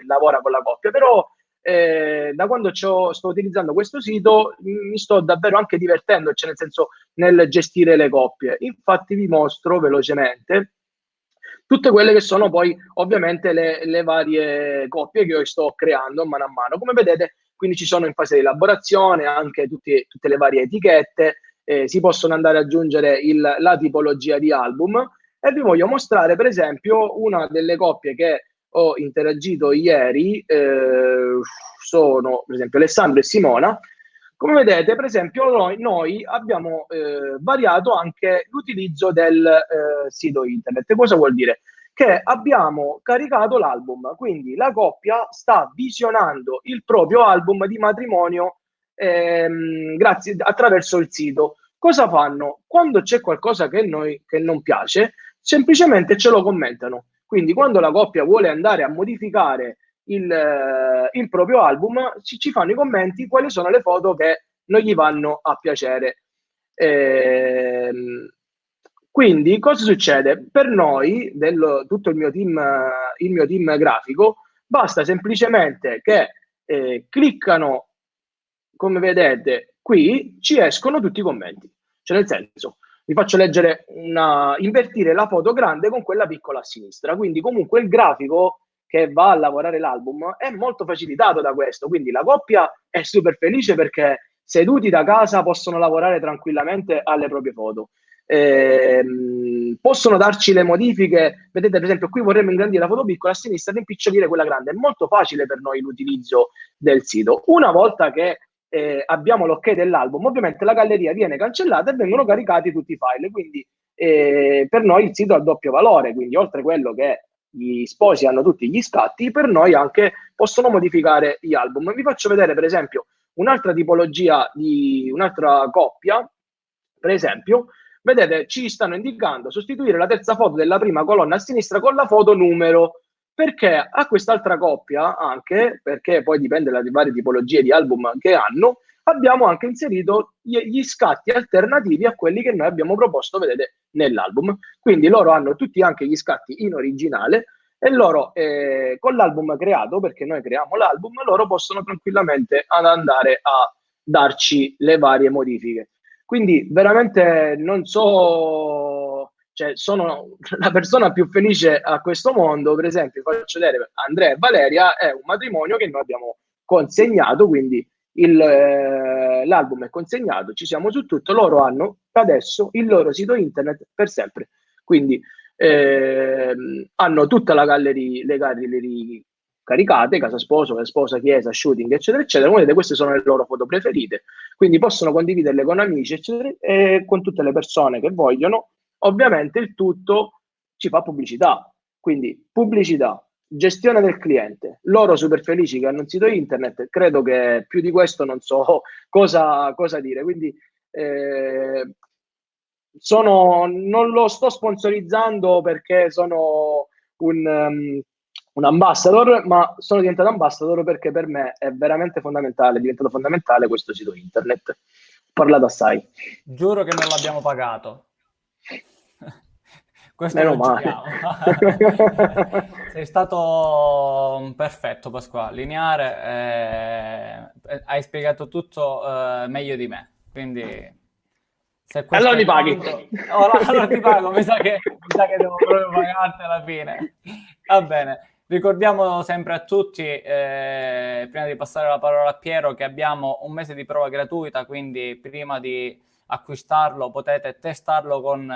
lavora con la coppia, però da quando sto utilizzando questo sito mi sto davvero anche divertendo, cioè nel senso nel gestire le coppie. Infatti vi mostro velocemente tutte quelle che sono poi ovviamente le varie coppie che io sto creando mano a mano. Come vedete, quindi ci sono in fase di elaborazione anche tutte le varie etichette, si possono andare ad aggiungere la tipologia di album, e vi voglio mostrare per esempio una delle coppie che ho interagito ieri, sono per esempio Alessandro e Simona. Come vedete, per esempio, noi abbiamo variato anche l'utilizzo del sito internet. Cosa vuol dire? Che abbiamo caricato l'album, quindi la coppia sta visionando il proprio album di matrimonio attraverso il sito. Cosa fanno? Quando c'è qualcosa che non piace, semplicemente ce lo commentano. Quindi quando la coppia vuole andare a modificare il proprio album, ci fanno i commenti quali sono le foto che non gli vanno a piacere. Quindi cosa succede? Per noi, tutto il mio team grafico, basta semplicemente che cliccano, come vedete qui, ci escono tutti i commenti. Cioè nel senso, vi faccio leggere invertire la foto grande con quella piccola a sinistra. Quindi comunque il grafico che va a lavorare l'album è molto facilitato da questo, quindi la coppia è super felice perché seduti da casa possono lavorare tranquillamente alle proprie foto. Possono darci le modifiche. Vedete, per esempio, qui vorremmo ingrandire la foto piccola, a sinistra rimpicciolire quella grande. È molto facile per noi l'utilizzo del sito. Una volta che abbiamo l'ok dell'album, ovviamente la galleria viene cancellata e vengono caricati tutti i file, quindi per noi il sito ha doppio valore, quindi oltre a quello che gli sposi hanno tutti gli scatti, per noi anche possono modificare gli album. Vi faccio vedere per esempio un'altra tipologia di un'altra coppia. Per esempio, vedete, ci stanno indicando sostituire la terza foto della prima colonna a sinistra con la foto numero. Perché a quest'altra coppia, anche perché poi dipende dalle varie tipologie di album che hanno, abbiamo anche inserito gli scatti alternativi a quelli che noi abbiamo proposto, vedete, nell'album. Quindi loro hanno tutti anche gli scatti in originale e loro con l'album creato, perché noi creiamo l'album, loro possono tranquillamente andare a darci le varie modifiche. Quindi veramente non so, cioè sono la persona più felice a questo mondo. Per esempio, faccio vedere Andrea e Valeria, è un matrimonio che noi abbiamo consegnato, quindi l'album è consegnato, ci siamo su tutto, loro hanno adesso il loro sito internet per sempre, quindi hanno tutta la galleria, le gallerie caricate, casa sposo, sposa, chiesa, shooting, eccetera, eccetera. Come vedete, queste sono le loro foto preferite, quindi possono condividerle con amici, eccetera, e con tutte le persone che vogliono. Ovviamente il tutto ci fa pubblicità, quindi pubblicità, gestione del cliente, loro super felici che hanno un sito internet. Credo che più di questo non so cosa dire, quindi non lo sto sponsorizzando perché sono un ambassador, ma sono diventato ambassador perché per me è veramente fondamentale, è diventato fondamentale questo sito internet. Ho parlato assai. Giuro che non l'abbiamo pagato. Questo Meno lo male. giriamo. Sei stato perfetto, Pasquale, lineare, hai spiegato tutto meglio di me, quindi se questo allora mi paghi. Allora ti pago, mi sa che devo proprio pagarti alla fine. Va bene, ricordiamo sempre a tutti, prima di passare la parola a Piero, che abbiamo un mese di prova gratuita, quindi prima di acquistarlo potete testarlo con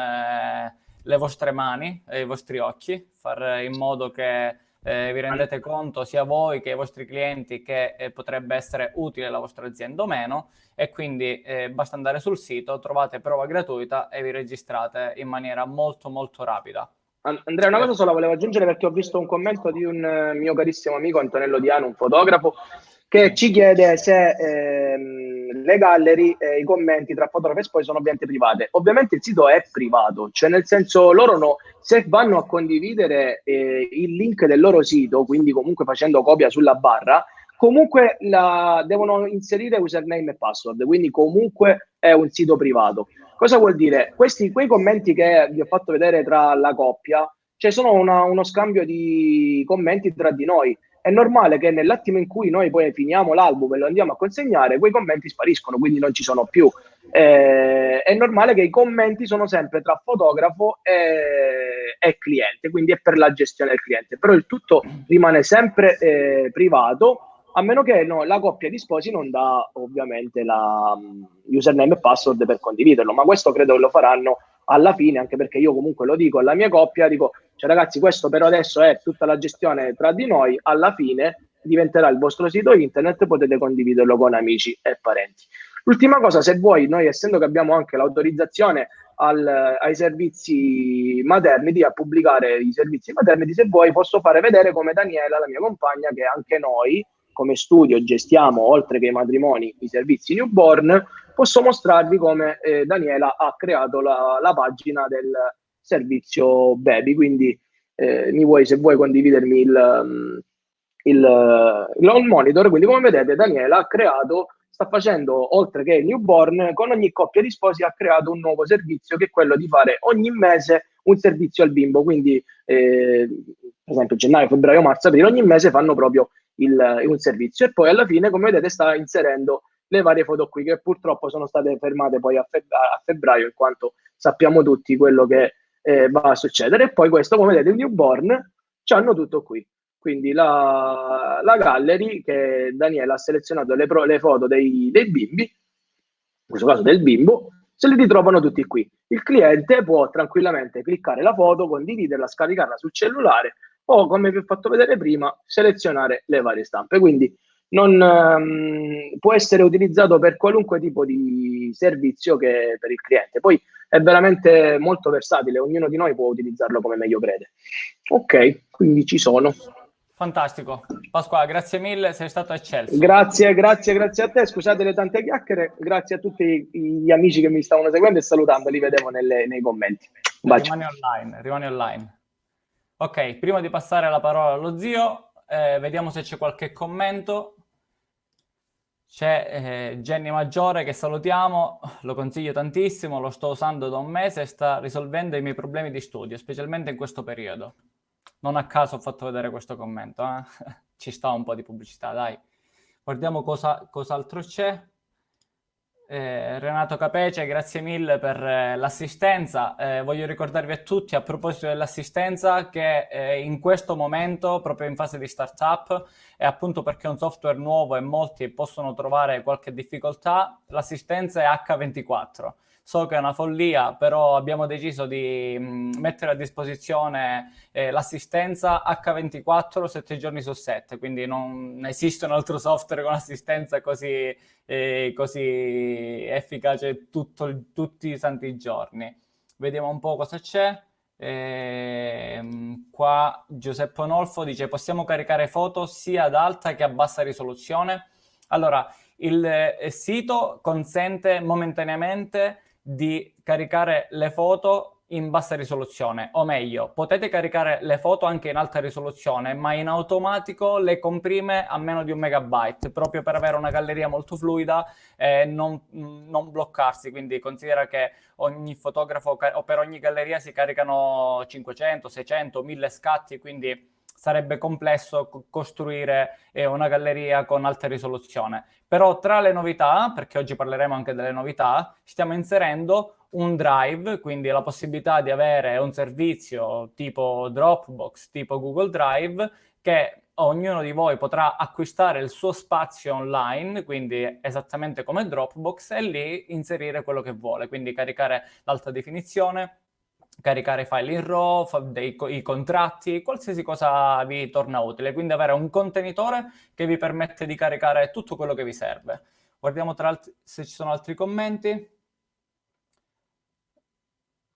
le vostre mani e i vostri occhi, fare in modo che vi rendete conto sia voi che i vostri clienti che potrebbe essere utile la vostra azienda o meno, e quindi basta andare sul sito, trovate prova gratuita e vi registrate in maniera molto molto rapida. Andrea, una cosa sola volevo aggiungere, perché ho visto un commento di un mio carissimo amico Antonello Diano, un fotografo, che ci chiede se le gallery e i commenti tra fotografi e sposi sono ovviamente private. Ovviamente il sito è privato, cioè nel senso loro se vanno a condividere il link del loro sito, quindi comunque facendo copia sulla barra, comunque devono inserire username e password, quindi comunque è un sito privato. Cosa vuol dire? Quei commenti che vi ho fatto vedere tra la coppia, cioè sono uno scambio di commenti tra di noi. È normale che nell'attimo in cui noi poi finiamo l'album e lo andiamo a consegnare, quei commenti spariscono, quindi non ci sono più. È normale che i commenti sono sempre tra fotografo e cliente, quindi è per la gestione del cliente, però il tutto rimane sempre privato, a meno che la coppia di sposi non dà ovviamente la username e password per condividerlo, ma questo credo che lo faranno alla fine, anche perché io comunque lo dico alla mia coppia, dico, cioè ragazzi, questo per adesso è tutta la gestione tra di noi, alla fine diventerà il vostro sito internet, potete condividerlo con amici e parenti. L'ultima cosa, se vuoi, noi essendo che abbiamo anche l'autorizzazione ai servizi maternity, a pubblicare i servizi maternity, se vuoi posso fare vedere come Daniela, la mia compagna, che anche noi come studio gestiamo, oltre che i matrimoni, i servizi newborn, posso mostrarvi come Daniela ha creato la pagina del servizio baby. Quindi se vuoi condividermi il monitor, quindi come vedete Daniela ha creato, sta facendo, oltre che il newborn, con ogni coppia di sposi ha creato un nuovo servizio, che è quello di fare ogni mese un servizio al bimbo. Quindi per esempio gennaio, febbraio, marzo, aprile, ogni mese fanno proprio un servizio, e poi alla fine, come vedete, sta inserendo le varie foto qui, che purtroppo sono state fermate poi a febbraio, in quanto sappiamo tutti quello che va a succedere. E poi questo, come vedete, il newborn, c'hanno tutto qui. Quindi la gallery, che Daniela ha selezionato le foto dei bimbi, questo caso del bimbo, se li ritrovano tutti qui. Il cliente può tranquillamente cliccare la foto, condividerla, scaricarla sul cellulare o, come vi ho fatto vedere prima, selezionare le varie stampe. Quindi può essere utilizzato per qualunque tipo di servizio che per il cliente. Poi è veramente molto versatile, ognuno di noi può utilizzarlo come meglio crede. Ok, quindi ci sono. Fantastico. Pasquale, grazie mille, sei stato eccelso. Grazie a te, scusate le tante chiacchiere, grazie a tutti gli amici che mi stavano seguendo e salutando, li vedevo nei commenti. Un bacio. Rimani online. Ok, prima di passare la parola allo zio, vediamo se c'è qualche commento. C'è Jenny Maggiore che salutiamo, lo consiglio tantissimo, lo sto usando da un mese e sta risolvendo i miei problemi di studio, specialmente in questo periodo. Non a caso ho fatto vedere questo commento, ci sta un po' di pubblicità, dai. Guardiamo cos'altro c'è. Renato Capece, grazie mille per l'assistenza. Voglio ricordarvi a tutti, a proposito dell'assistenza, che in questo momento, proprio in fase di startup, e appunto perché è un software nuovo e molti possono trovare qualche difficoltà, l'assistenza è H24. So che è una follia, però abbiamo deciso di mettere a disposizione l'assistenza H24 7 giorni su 7, quindi non esiste un altro software con assistenza così efficace tutti i santi giorni. Vediamo un po' cosa c'è. Qua Giuseppe Onolfo dice: possiamo caricare foto sia ad alta che a bassa risoluzione? Allora, il sito consente momentaneamente di caricare le foto in bassa risoluzione, o meglio, potete caricare le foto anche in alta risoluzione, ma in automatico le comprime a meno di 1 megabyte, proprio per avere una galleria molto fluida e non bloccarsi. Quindi considera che ogni fotografo o per ogni galleria si caricano 500, 600, 1000 scatti, quindi sarebbe complesso costruire una galleria con alta risoluzione. Però tra le novità, perché oggi parleremo anche delle novità, stiamo inserendo un drive, quindi la possibilità di avere un servizio tipo Dropbox, tipo Google Drive, che ognuno di voi potrà acquistare il suo spazio online, quindi esattamente come Dropbox, e lì inserire quello che vuole, quindi caricare l'alta definizione, caricare file in RAW, i contratti, qualsiasi cosa vi torna utile. Quindi avere un contenitore che vi permette di caricare tutto quello che vi serve. Guardiamo se ci sono altri commenti.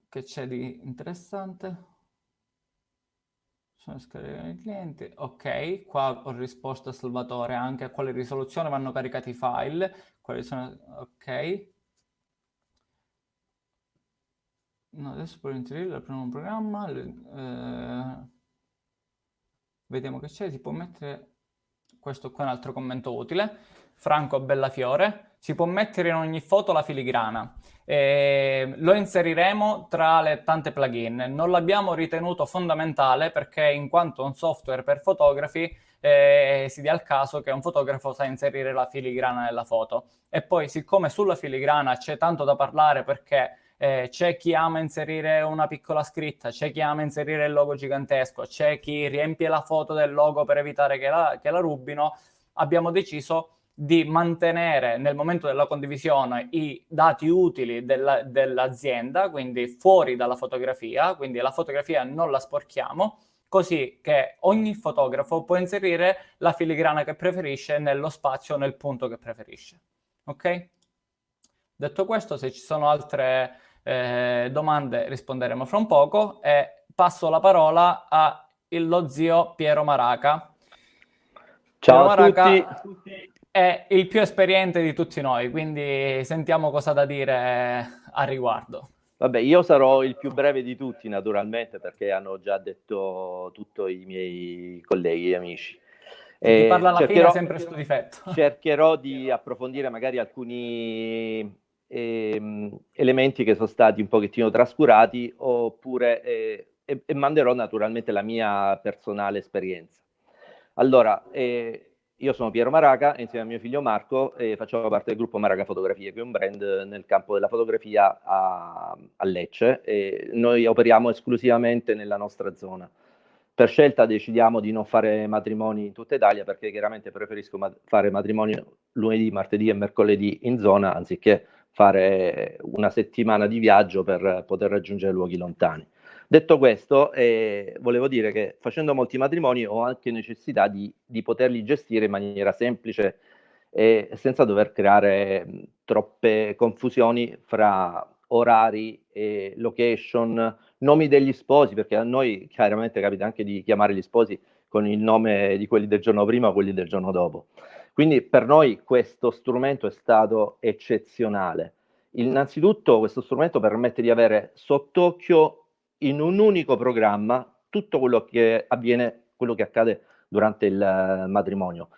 Che c'è di interessante? Sono scaricati i clienti. Ok, qua ho risposto a Salvatore anche a quale risoluzione vanno caricati i file. Quali sono... Ok. No, adesso per inserire il primo programma, vediamo che c'è, si può mettere, questo qua è un altro commento utile, Franco Bellafiore, si può mettere in ogni foto la filigrana, lo inseriremo tra le tante plugin, non l'abbiamo ritenuto fondamentale perché in quanto un software per fotografi si dia il caso che un fotografo sa inserire la filigrana nella foto, e poi siccome sulla filigrana c'è tanto da parlare perché c'è chi ama inserire una piccola scritta, c'è chi ama inserire il logo gigantesco, c'è chi riempie la foto del logo per evitare che la rubino, abbiamo deciso di mantenere nel momento della condivisione i dati utili dell'azienda, quindi fuori dalla fotografia, quindi la fotografia non la sporchiamo, così che ogni fotografo può inserire la filigrana che preferisce nello spazio, nel punto che preferisce. Ok? Detto questo, se ci sono altre domande risponderemo fra un poco e passo la parola allo zio Piero Maraca. Ciao Piero Maraca a tutti. È il più esperiente di tutti noi, quindi sentiamo cosa da dire a riguardo. Vabbè, io sarò il più breve di tutti, naturalmente, perché hanno già detto tutto i miei colleghi e amici. Chi parla alla fine è sempre sto difetto. Cercherò di approfondire magari alcuni elementi che sono stati un pochettino trascurati, oppure e manderò naturalmente la mia personale esperienza. Allora, io sono Piero Maraca e insieme a mio figlio Marco facciamo parte del gruppo Maraca Fotografie, che è un brand nel campo della fotografia a Lecce, e noi operiamo esclusivamente nella nostra zona. Per scelta decidiamo di non fare matrimoni in tutta Italia, perché chiaramente preferisco fare matrimoni lunedì, martedì e mercoledì in zona, anziché fare una settimana di viaggio per poter raggiungere luoghi lontani. Detto questo, volevo dire che facendo molti matrimoni ho anche necessità di poterli gestire in maniera semplice e senza dover creare troppe confusioni fra orari e location, nomi degli sposi, perché a noi chiaramente capita anche di chiamare gli sposi con il nome di quelli del giorno prima o quelli del giorno dopo. Quindi per noi questo strumento è stato eccezionale. Innanzitutto questo strumento permette di avere sott'occhio in un unico programma tutto quello che avviene, quello che accade durante il matrimonio.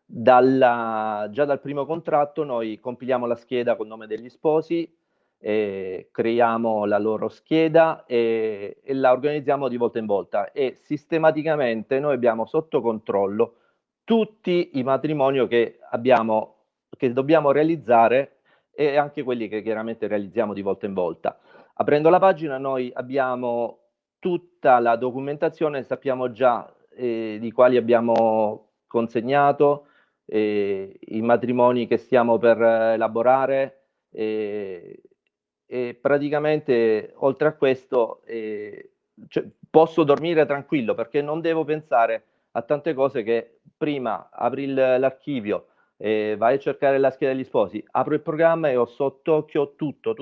Già dal primo contratto noi compiliamo la scheda col nome degli sposi, creiamo la loro scheda e la organizziamo di volta in volta e sistematicamente noi abbiamo sotto controllo tutti i matrimoni che dobbiamo realizzare e anche quelli che chiaramente realizziamo di volta in volta. Aprendo la pagina noi abbiamo tutta la documentazione, sappiamo già di quali abbiamo consegnato, i matrimoni che stiamo per elaborare e praticamente oltre a questo posso dormire tranquillo perché non devo pensare a tante cose che prima apri l'archivio, vai a cercare la scheda degli sposi, apro il programma e ho sott'occhio tutto.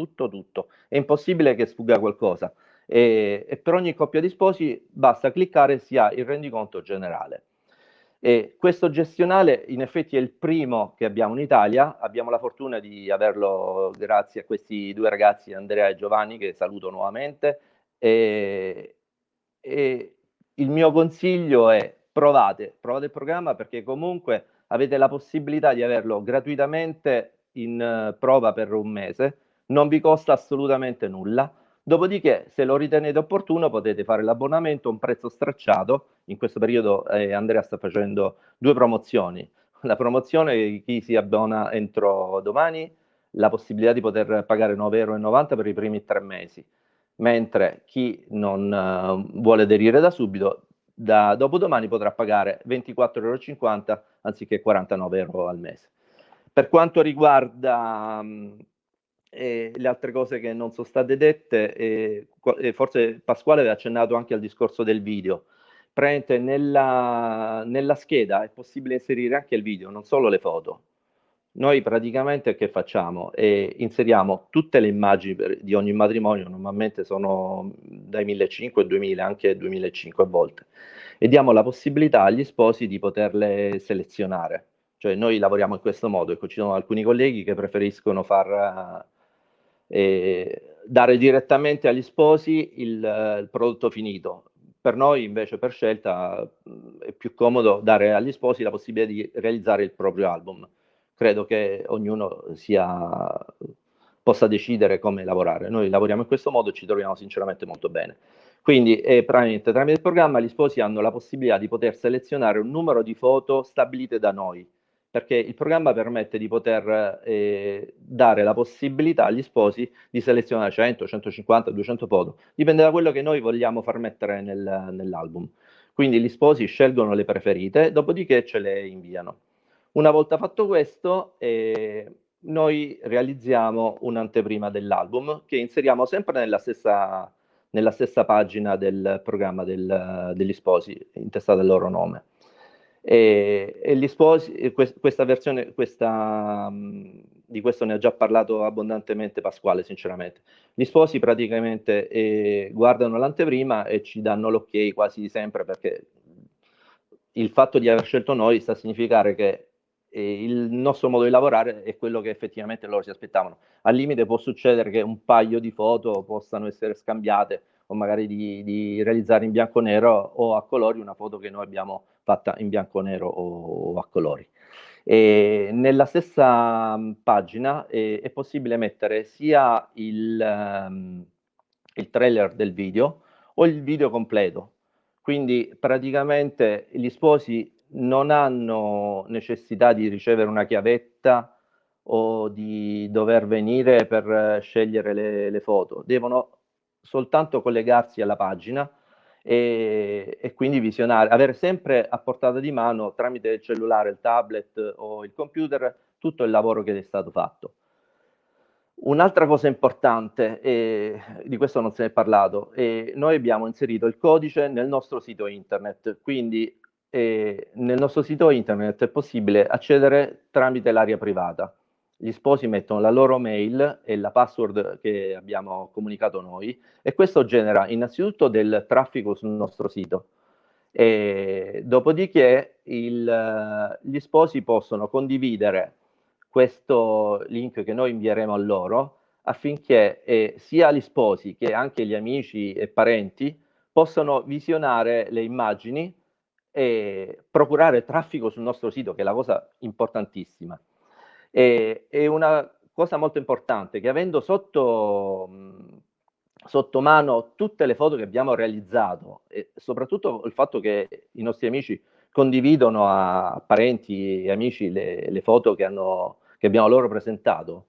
È impossibile che sfugga qualcosa. E per ogni coppia di sposi basta cliccare, si ha il rendiconto generale. E questo gestionale in effetti è il primo che abbiamo in Italia, abbiamo la fortuna di averlo grazie a questi due ragazzi, Andrea e Giovanni, che saluto nuovamente, e il mio consiglio è provate il programma perché comunque avete la possibilità di averlo gratuitamente in prova per un mese, non vi costa assolutamente nulla. Dopodiché, se lo ritenete opportuno, potete fare l'abbonamento a un prezzo stracciato. In questo periodo Andrea sta facendo 2 promozioni. La promozione di chi si abbona entro domani, la possibilità di poter pagare 9,90 € per i primi 3 mesi, mentre chi non vuole aderire da subito, da dopodomani potrà pagare 24,50 € anziché 49 € al mese. Per quanto riguarda le altre cose che non sono state dette, forse Pasquale aveva accennato anche al discorso del video. Praticamente nella scheda è possibile inserire anche il video, non solo le foto. Noi praticamente che facciamo? Inseriamo tutte le immagini di ogni matrimonio, normalmente sono dai 1500 ai 2000, anche 2005 a volte, e diamo la possibilità agli sposi di poterle selezionare. Cioè noi lavoriamo in questo modo, ecco, ci sono alcuni colleghi che preferiscono dare direttamente agli sposi il prodotto finito. Per noi invece per scelta è più comodo dare agli sposi la possibilità di realizzare il proprio album. Credo che ognuno possa decidere come lavorare. Noi lavoriamo in questo modo e ci troviamo sinceramente molto bene. Quindi tramite il programma gli sposi hanno la possibilità di poter selezionare un numero di foto stabilite da noi, perché il programma permette di poter dare la possibilità agli sposi di selezionare 100, 150, 200 foto, dipende da quello che noi vogliamo far mettere nell'album. Quindi gli sposi scelgono le preferite, dopodiché ce le inviano. Una volta fatto questo, noi realizziamo un'anteprima dell'album che inseriamo sempre nella stessa pagina del programma degli sposi, intestata al loro nome. E gli sposi, questa versione, di questo ne ha già parlato abbondantemente Pasquale, sinceramente. Gli sposi praticamente guardano l'anteprima e ci danno l'ok quasi sempre, perché il fatto di aver scelto noi sta a significare che il nostro modo di lavorare è quello che effettivamente loro si aspettavano. Al limite può succedere che un paio di foto possano essere scambiate o magari di realizzare in bianco e nero o a colori una foto che noi abbiamo fatta in bianco e nero o a colori. E nella stessa pagina è possibile mettere sia il trailer del video o il video completo. Quindi praticamente gli sposi non hanno necessità di ricevere una chiavetta o di dover venire per scegliere le foto, devono soltanto collegarsi alla pagina e quindi visionare, avere sempre a portata di mano tramite il cellulare, il tablet o il computer tutto il lavoro che è stato fatto. Un'altra cosa importante, di questo non se ne è parlato, noi abbiamo inserito il codice nel nostro sito internet, quindi nel nostro sito internet è possibile accedere tramite l'area privata. Gli sposi mettono la loro mail e la password che abbiamo comunicato noi, e questo genera innanzitutto del traffico sul nostro sito. Dopodiché gli sposi possono condividere questo link che noi invieremo a loro, affinché sia gli sposi che anche gli amici e parenti possano visionare le immagini e procurare traffico sul nostro sito, che è la cosa importantissima. È una cosa molto importante che, avendo sotto mano tutte le foto che abbiamo realizzato, e soprattutto il fatto che i nostri amici condividono a parenti e amici le foto che abbiamo loro presentato,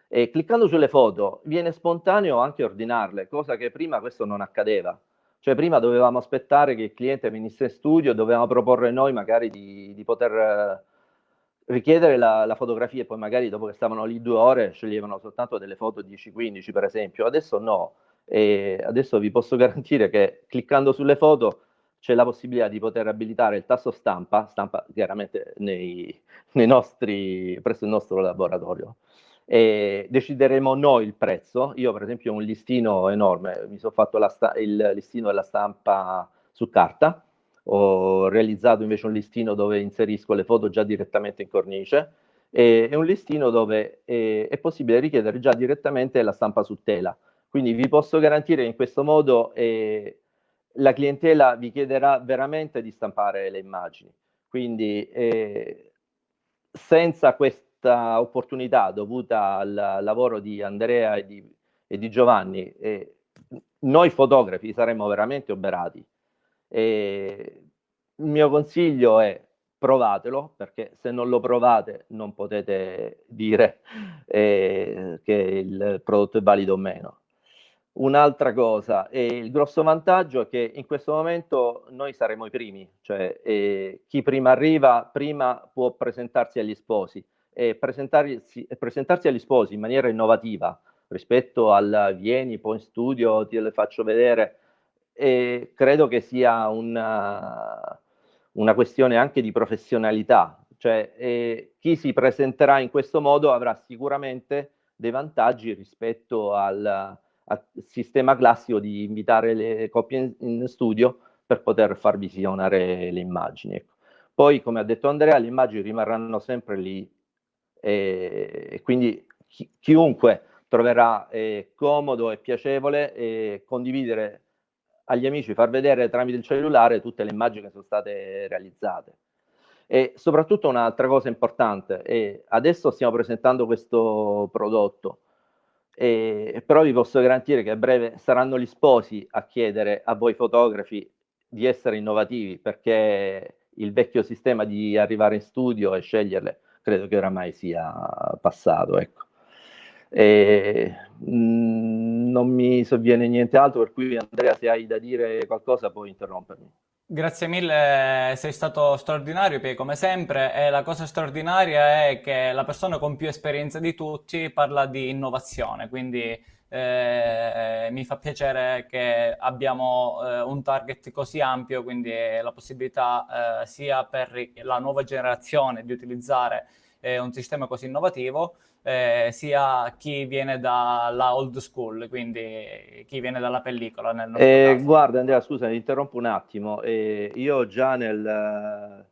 e cliccando sulle foto viene spontaneo anche ordinarle, cosa che prima questo non accadeva. Cioè prima dovevamo aspettare che il cliente venisse in studio, dovevamo proporre noi magari di poter richiedere la fotografia, e poi magari dopo che stavano lì 2 ore sceglievano soltanto delle foto 10-15 per esempio. Adesso no, e adesso vi posso garantire che cliccando sulle foto c'è la possibilità di poter abilitare il tasto stampa chiaramente presso il nostro laboratorio. E decideremo noi il prezzo. Io per esempio ho un listino enorme, mi sono fatto il listino della stampa su carta, ho realizzato invece un listino dove inserisco le foto già direttamente in cornice, e un listino dove è possibile richiedere già direttamente la stampa su tela. Quindi vi posso garantire che in questo modo la clientela vi chiederà veramente di stampare le immagini. Quindi senza questa opportunità dovuta al lavoro di Andrea e di Giovanni, noi fotografi saremmo veramente oberati. Il mio consiglio è: provatelo, perché se non lo provate non potete dire che il prodotto è valido o meno. Un'altra cosa, il grosso vantaggio è che in questo momento noi saremo i primi, cioè chi prima arriva prima può presentarsi agli sposi, e presentarsi agli sposi in maniera innovativa rispetto al vieni poi in studio, ti le faccio vedere, e credo che sia una questione anche di professionalità. Cioè chi si presenterà in questo modo avrà sicuramente dei vantaggi rispetto al sistema classico di invitare le coppie in studio per poter far visionare le immagini. Ecco. Poi, come ha detto Andrea, le immagini rimarranno sempre lì, e quindi chiunque troverà comodo e piacevole condividere agli amici, far vedere tramite il cellulare tutte le immagini che sono state realizzate. E soprattutto un'altra cosa importante, adesso stiamo presentando questo prodotto, però vi posso garantire che a breve saranno gli sposi a chiedere a voi fotografi di essere innovativi, perché il vecchio sistema di arrivare in studio e sceglierle credo che oramai sia passato, ecco. Non mi sovviene niente altro, per cui Andrea, se hai da dire qualcosa puoi interrompermi. Grazie mille, sei stato straordinario, Pie, come sempre, e la cosa straordinaria è che la persona con più esperienza di tutti parla di innovazione, quindi mi fa piacere che abbiamo un target così ampio, quindi la possibilità sia per la nuova generazione di utilizzare un sistema così innovativo, sia chi viene dalla old school, quindi chi viene dalla pellicola nel nostro caso. Guarda Andrea, scusa, mi interrompo un attimo. Io già nel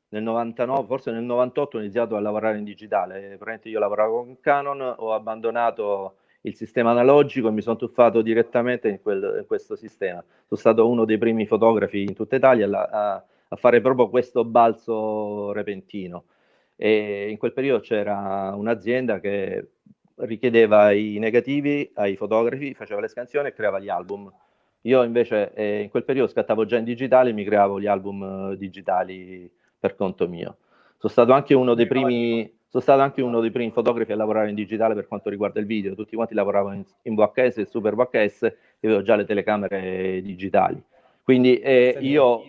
99, forse nel 98 ho iniziato a lavorare in digitale. Praticamente io lavoravo con Canon, ho abbandonato il sistema analogico e mi sono tuffato direttamente in questo sistema. Sono stato uno dei primi fotografi in tutta Italia a fare proprio questo balzo repentino. E in quel periodo c'era un'azienda che richiedeva i negativi ai fotografi, faceva le scansioni e creava gli album. Io invece in quel periodo scattavo già in digitale e mi creavo gli album digitali per conto mio. Sono stato anche uno dei primi fotografi a lavorare in digitale per quanto riguarda il video. Tutti quanti lavoravano in VHS e Super VHS, e avevo già le telecamere digitali. Quindi io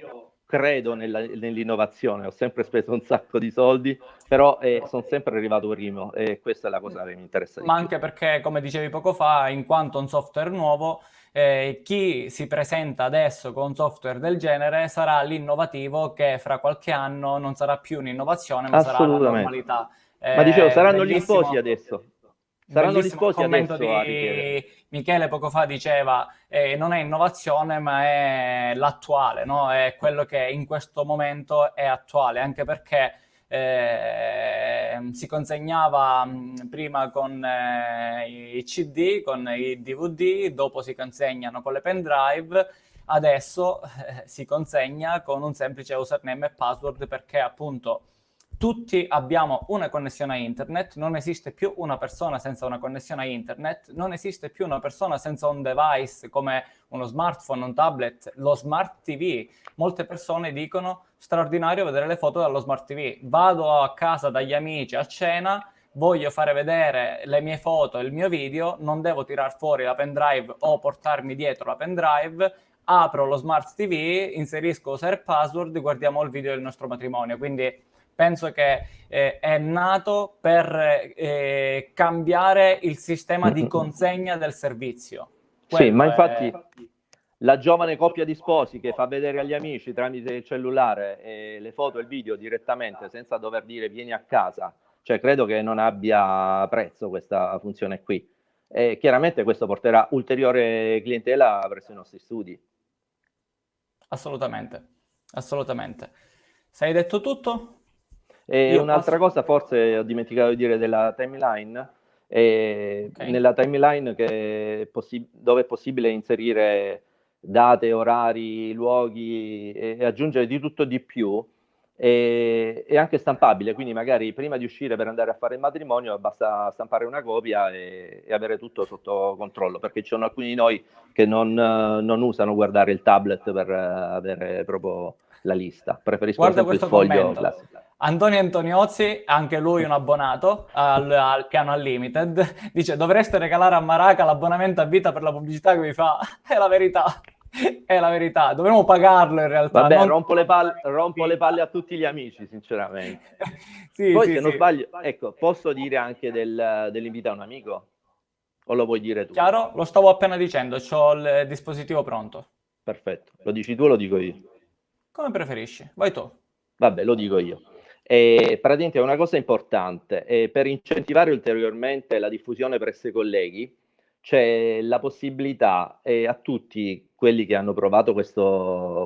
credo nell'innovazione, ho sempre speso un sacco di soldi, però sono sempre arrivato primo e questa è la cosa che mi interessa di Ma più. anche perché, come dicevi poco fa, in quanto un software nuovo, chi si presenta adesso con un software del genere sarà l'innovativo che fra qualche anno non sarà più un'innovazione, ma sarà la Assolutamente. normalità. Ma dicevo, saranno gli Bellissimo. sposi adesso. Saranno gli Bellissimo il sposi commento adesso a richiedere. di Michele poco fa, diceva non è innovazione ma è l'attuale, no? È quello che in questo momento è attuale, anche perché si consegnava prima con i CD, con i DVD, dopo si consegnano con le pendrive, adesso si consegna con un semplice username e password, perché appunto tutti abbiamo una connessione a internet, non esiste più una persona senza una connessione a internet, non esiste più una persona senza un device come uno smartphone, un tablet, lo smart TV. Molte persone dicono straordinario vedere le foto dallo smart TV. Vado a casa dagli amici a cena, voglio fare vedere le mie foto e il mio video, non devo tirar fuori la pendrive o portarmi dietro la pendrive, apro lo smart TV, inserisco user e password, guardiamo il video del nostro matrimonio. Quindi penso che è nato per cambiare il sistema di consegna del servizio. Sì, ma infatti la giovane coppia di sposi che fa vedere agli amici tramite il cellulare le foto e il video direttamente senza dover dire vieni a casa, cioè credo che non abbia prezzo questa funzione qui. E chiaramente questo porterà ulteriore clientela presso i nostri studi. Assolutamente, assolutamente. Se hai detto tutto? E Io un'altra posso- cosa, forse ho dimenticato di dire della timeline, Ok. nella timeline dove è possibile inserire date, orari, luoghi e aggiungere di tutto di più, è anche stampabile, quindi magari prima di uscire per andare a fare il matrimonio basta stampare una copia e avere tutto sotto controllo, perché ci sono alcuni di noi che non usano guardare il tablet per avere proprio la lista, preferiscono Guarda sempre il questo foglio commento. classico. Antonio Antoniozzi, anche lui un abbonato al piano Unlimited, dice dovreste regalare a Maraca l'abbonamento a vita per la pubblicità che vi fa. È la verità, è la verità. Dovremmo pagarlo in realtà. Vabbè, non- rompo le palle a tutti gli amici, sinceramente. Sì, Poi, sì, se non sì. sbaglio, ecco, posso dire anche dell'invito a un amico? O lo vuoi dire tu? Chiaro? Lo stavo appena dicendo, ho il dispositivo pronto. Perfetto. Lo dici tu o lo dico io? Come preferisci? Vai tu. Vabbè, lo dico io. Praticamente è una cosa importante. Per incentivare ulteriormente la diffusione presso i colleghi, c'è la possibilità a tutti quelli che hanno provato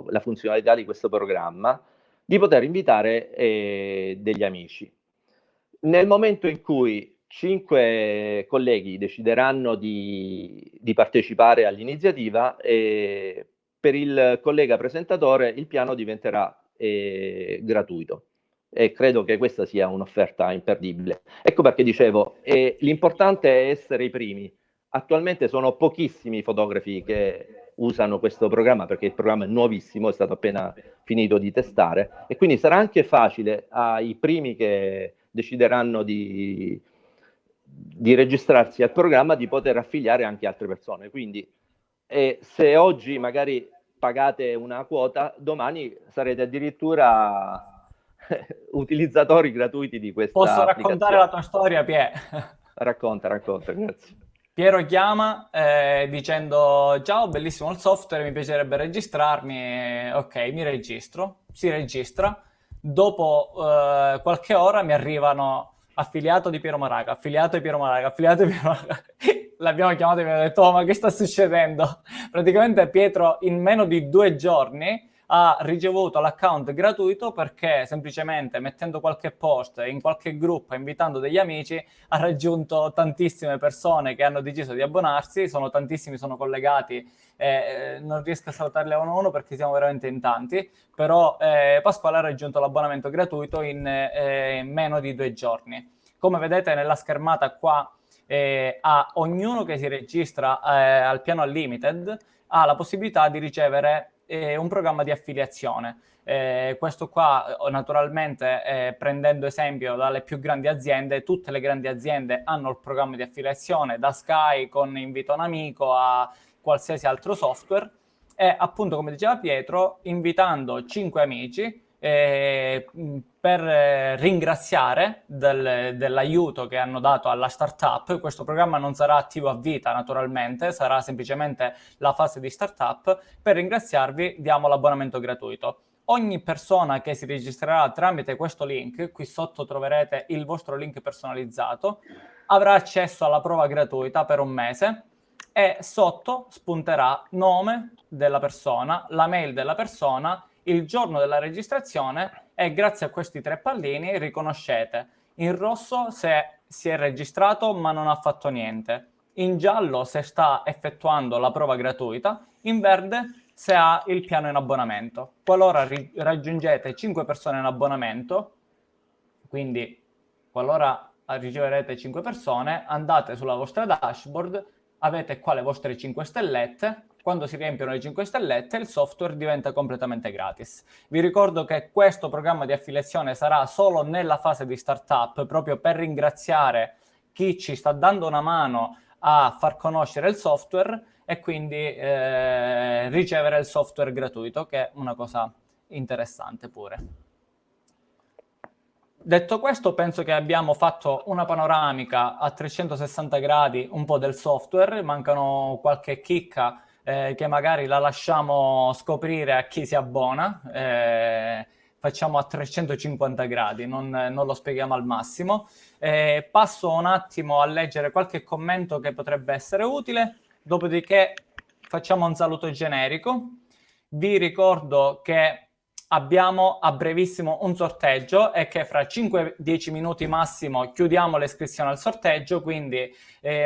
la funzionalità di questo programma di poter invitare degli amici. Nel momento in cui 5 colleghi decideranno di partecipare all'iniziativa, per il collega presentatore il piano diventerà gratuito e credo che questa sia un'offerta imperdibile. Ecco perché dicevo, l'importante è essere i primi. Attualmente sono pochissimi i fotografi che usano questo programma perché il programma è nuovissimo, è stato appena finito di testare e quindi sarà anche facile ai primi che decideranno di registrarsi al programma di poter affiliare anche altre persone. Quindi se oggi magari pagate una quota, domani sarete addirittura utilizzatori gratuiti di questa Posso raccontare applicazione. la tua storia, Pie? Racconta, grazie. Piero chiama dicendo ciao, bellissimo il software, mi piacerebbe registrarmi. Ok, mi registro, si registra. Dopo qualche ora mi arrivano affiliato di Piero Maraca, affiliato di Piero Maraca, affiliato di Piero Maraca. L'abbiamo chiamato e mi ha detto oh, ma che sta succedendo? Praticamente Pietro in meno di 2 giorni ha ricevuto l'account gratuito perché semplicemente mettendo qualche post in qualche gruppo, invitando degli amici, ha raggiunto tantissime persone che hanno deciso di abbonarsi, tantissimi sono collegati, non riesco a salutarli a uno a uno perché siamo veramente in tanti, però Pasquale ha raggiunto l'abbonamento gratuito in meno di 2 giorni. Come vedete nella schermata qua, a ognuno che si registra al piano Unlimited ha la possibilità di ricevere un programma di affiliazione. Questo qua naturalmente prendendo esempio dalle più grandi aziende, tutte le grandi aziende hanno il programma di affiliazione, da Sky con invito a un amico a qualsiasi altro software, e appunto, come diceva Pietro, invitando 5 amici per ringraziare dell'aiuto che hanno dato alla startup. Questo programma non sarà attivo a vita, naturalmente, sarà semplicemente la fase di startup. Per ringraziarvi diamo l'abbonamento gratuito. Ogni persona che si registrerà tramite questo link, qui sotto troverete il vostro link personalizzato, avrà accesso alla prova gratuita per un mese e sotto spunterà nome della persona, la mail della persona, il giorno della registrazione, e grazie a questi 3 pallini riconoscete in rosso se si è registrato ma non ha fatto niente, in giallo se sta effettuando la prova gratuita, in verde se ha il piano in abbonamento. Qualora raggiungete 5 persone in abbonamento, quindi qualora riceverete 5 persone, andate sulla vostra dashboard, avete qua le vostre 5 stellette. Quando si riempiono le 5 stellette, il software diventa completamente gratis. Vi ricordo che questo programma di affiliazione sarà solo nella fase di startup, proprio per ringraziare chi ci sta dando una mano a far conoscere il software e quindi ricevere il software gratuito, che è una cosa interessante pure. Detto questo, penso che abbiamo fatto una panoramica a 360 gradi un po' del software. Mancano qualche chicca che magari la lasciamo scoprire a chi si abbona. Facciamo a 350 gradi, non lo spieghiamo al massimo. Passo un attimo a leggere qualche commento che potrebbe essere utile, dopodiché facciamo un saluto generico. Vi ricordo che abbiamo a brevissimo un sorteggio e che fra 5-10 minuti massimo chiudiamo l'iscrizione al sorteggio, quindi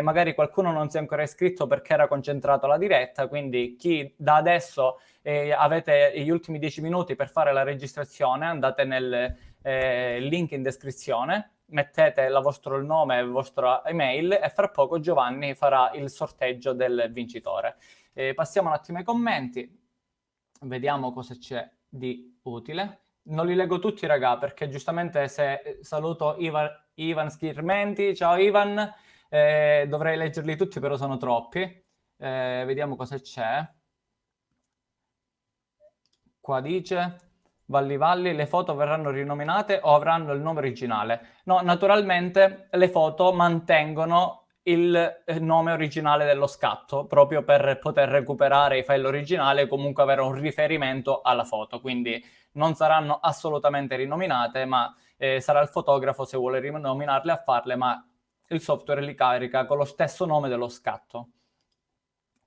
magari qualcuno non si è ancora iscritto perché era concentrato alla diretta, quindi chi da adesso avete gli ultimi 10 minuti per fare la registrazione, andate nel link in descrizione, mettete il vostro nome e la vostra email e fra poco Giovanni farà il sorteggio del vincitore. Passiamo un attimo ai commenti, vediamo cosa c'è di utile. Non li leggo tutti, raga, perché giustamente se saluto Ivan Schirmenti, ciao Ivan, dovrei leggerli tutti, però sono troppi. Vediamo cosa c'è. Qua dice: Valli, le foto verranno rinominate o avranno il nome originale? No, naturalmente le foto mantengono il nome originale dello scatto, proprio per poter recuperare i file originali e comunque avere un riferimento alla foto, quindi non saranno assolutamente rinominate, ma sarà il fotografo, se vuole rinominarle, a farle, ma il software li carica con lo stesso nome dello scatto.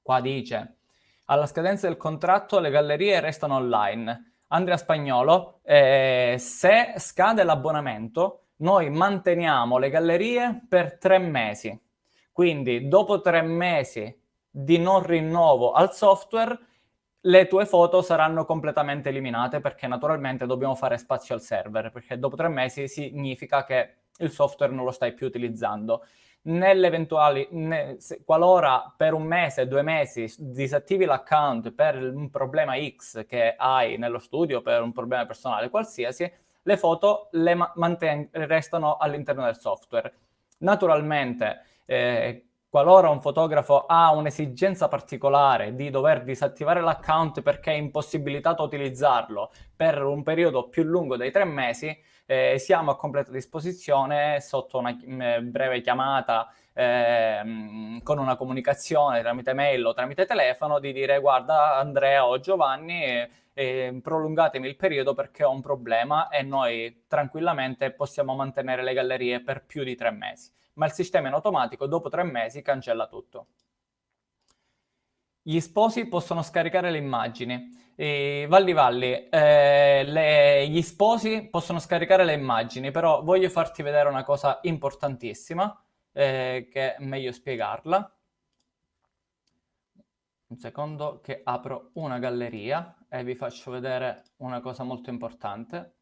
Qua dice: alla scadenza del contratto le gallerie restano online. Andrea Spagnolo, se scade l'abbonamento, noi manteniamo le gallerie per 3 mesi. Quindi dopo 3 mesi di non rinnovo al software, le tue foto saranno completamente eliminate, perché naturalmente dobbiamo fare spazio al server, perché dopo 3 mesi significa che il software non lo stai più utilizzando. Qualora per 1 mese, 2 mesi disattivi l'account per un problema X che hai nello studio, per un problema personale qualsiasi, le foto restano all'interno del software. Naturalmente, qualora un fotografo ha un'esigenza particolare di dover disattivare l'account perché è impossibilitato a utilizzarlo per un periodo più lungo dei 3 mesi, siamo a completa disposizione sotto una breve chiamata, con una comunicazione tramite mail o tramite telefono, di dire: guarda Andrea o Giovanni, prolungatemi il periodo perché ho un problema, e noi tranquillamente possiamo mantenere le gallerie per più di 3 mesi. Ma il sistema in automatico dopo 3 mesi cancella tutto. Gli sposi possono scaricare le immagini. Valli, gli sposi possono scaricare le immagini, però voglio farti vedere una cosa importantissima, che è meglio spiegarla. Un secondo che apro una galleria e vi faccio vedere una cosa molto importante.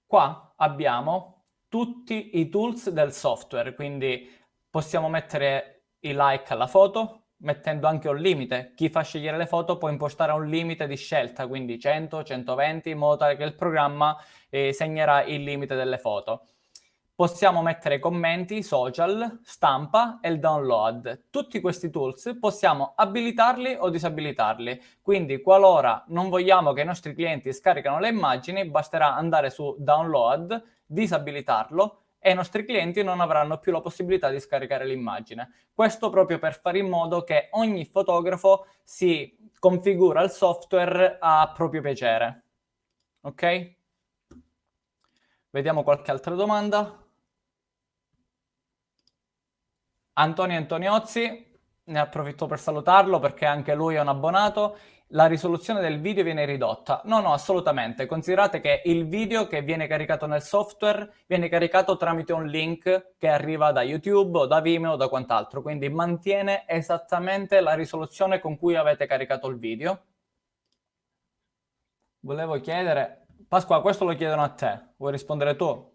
Qua abbiamo tutti i tools del software, quindi possiamo mettere i like alla foto, mettendo anche un limite. Chi fa scegliere le foto può impostare un limite di scelta, quindi 100, 120, in modo tale che il programma segnerà il limite delle foto. possiamo mettere commenti, social, stampa e il download. Tutti questi tools possiamo abilitarli o disabilitarli. Quindi qualora non vogliamo che i nostri clienti scaricano le immagini, basterà andare su download, disabilitarlo e i nostri clienti non avranno più la possibilità di scaricare l'immagine. Questo proprio per fare in modo che ogni fotografo si configura il software a proprio piacere. Ok? Vediamo qualche altra domanda. Antonio Antoniozzi, ne approfitto per salutarlo perché anche lui è un abbonato. La risoluzione del video viene ridotta. No, assolutamente. Considerate che il video che viene caricato nel software viene caricato tramite un link che arriva da YouTube o da Vimeo o da quant'altro, quindi mantiene esattamente la risoluzione con cui avete caricato il video. Volevo chiedere, Pasqua, questo lo chiedono a te, vuoi rispondere tu?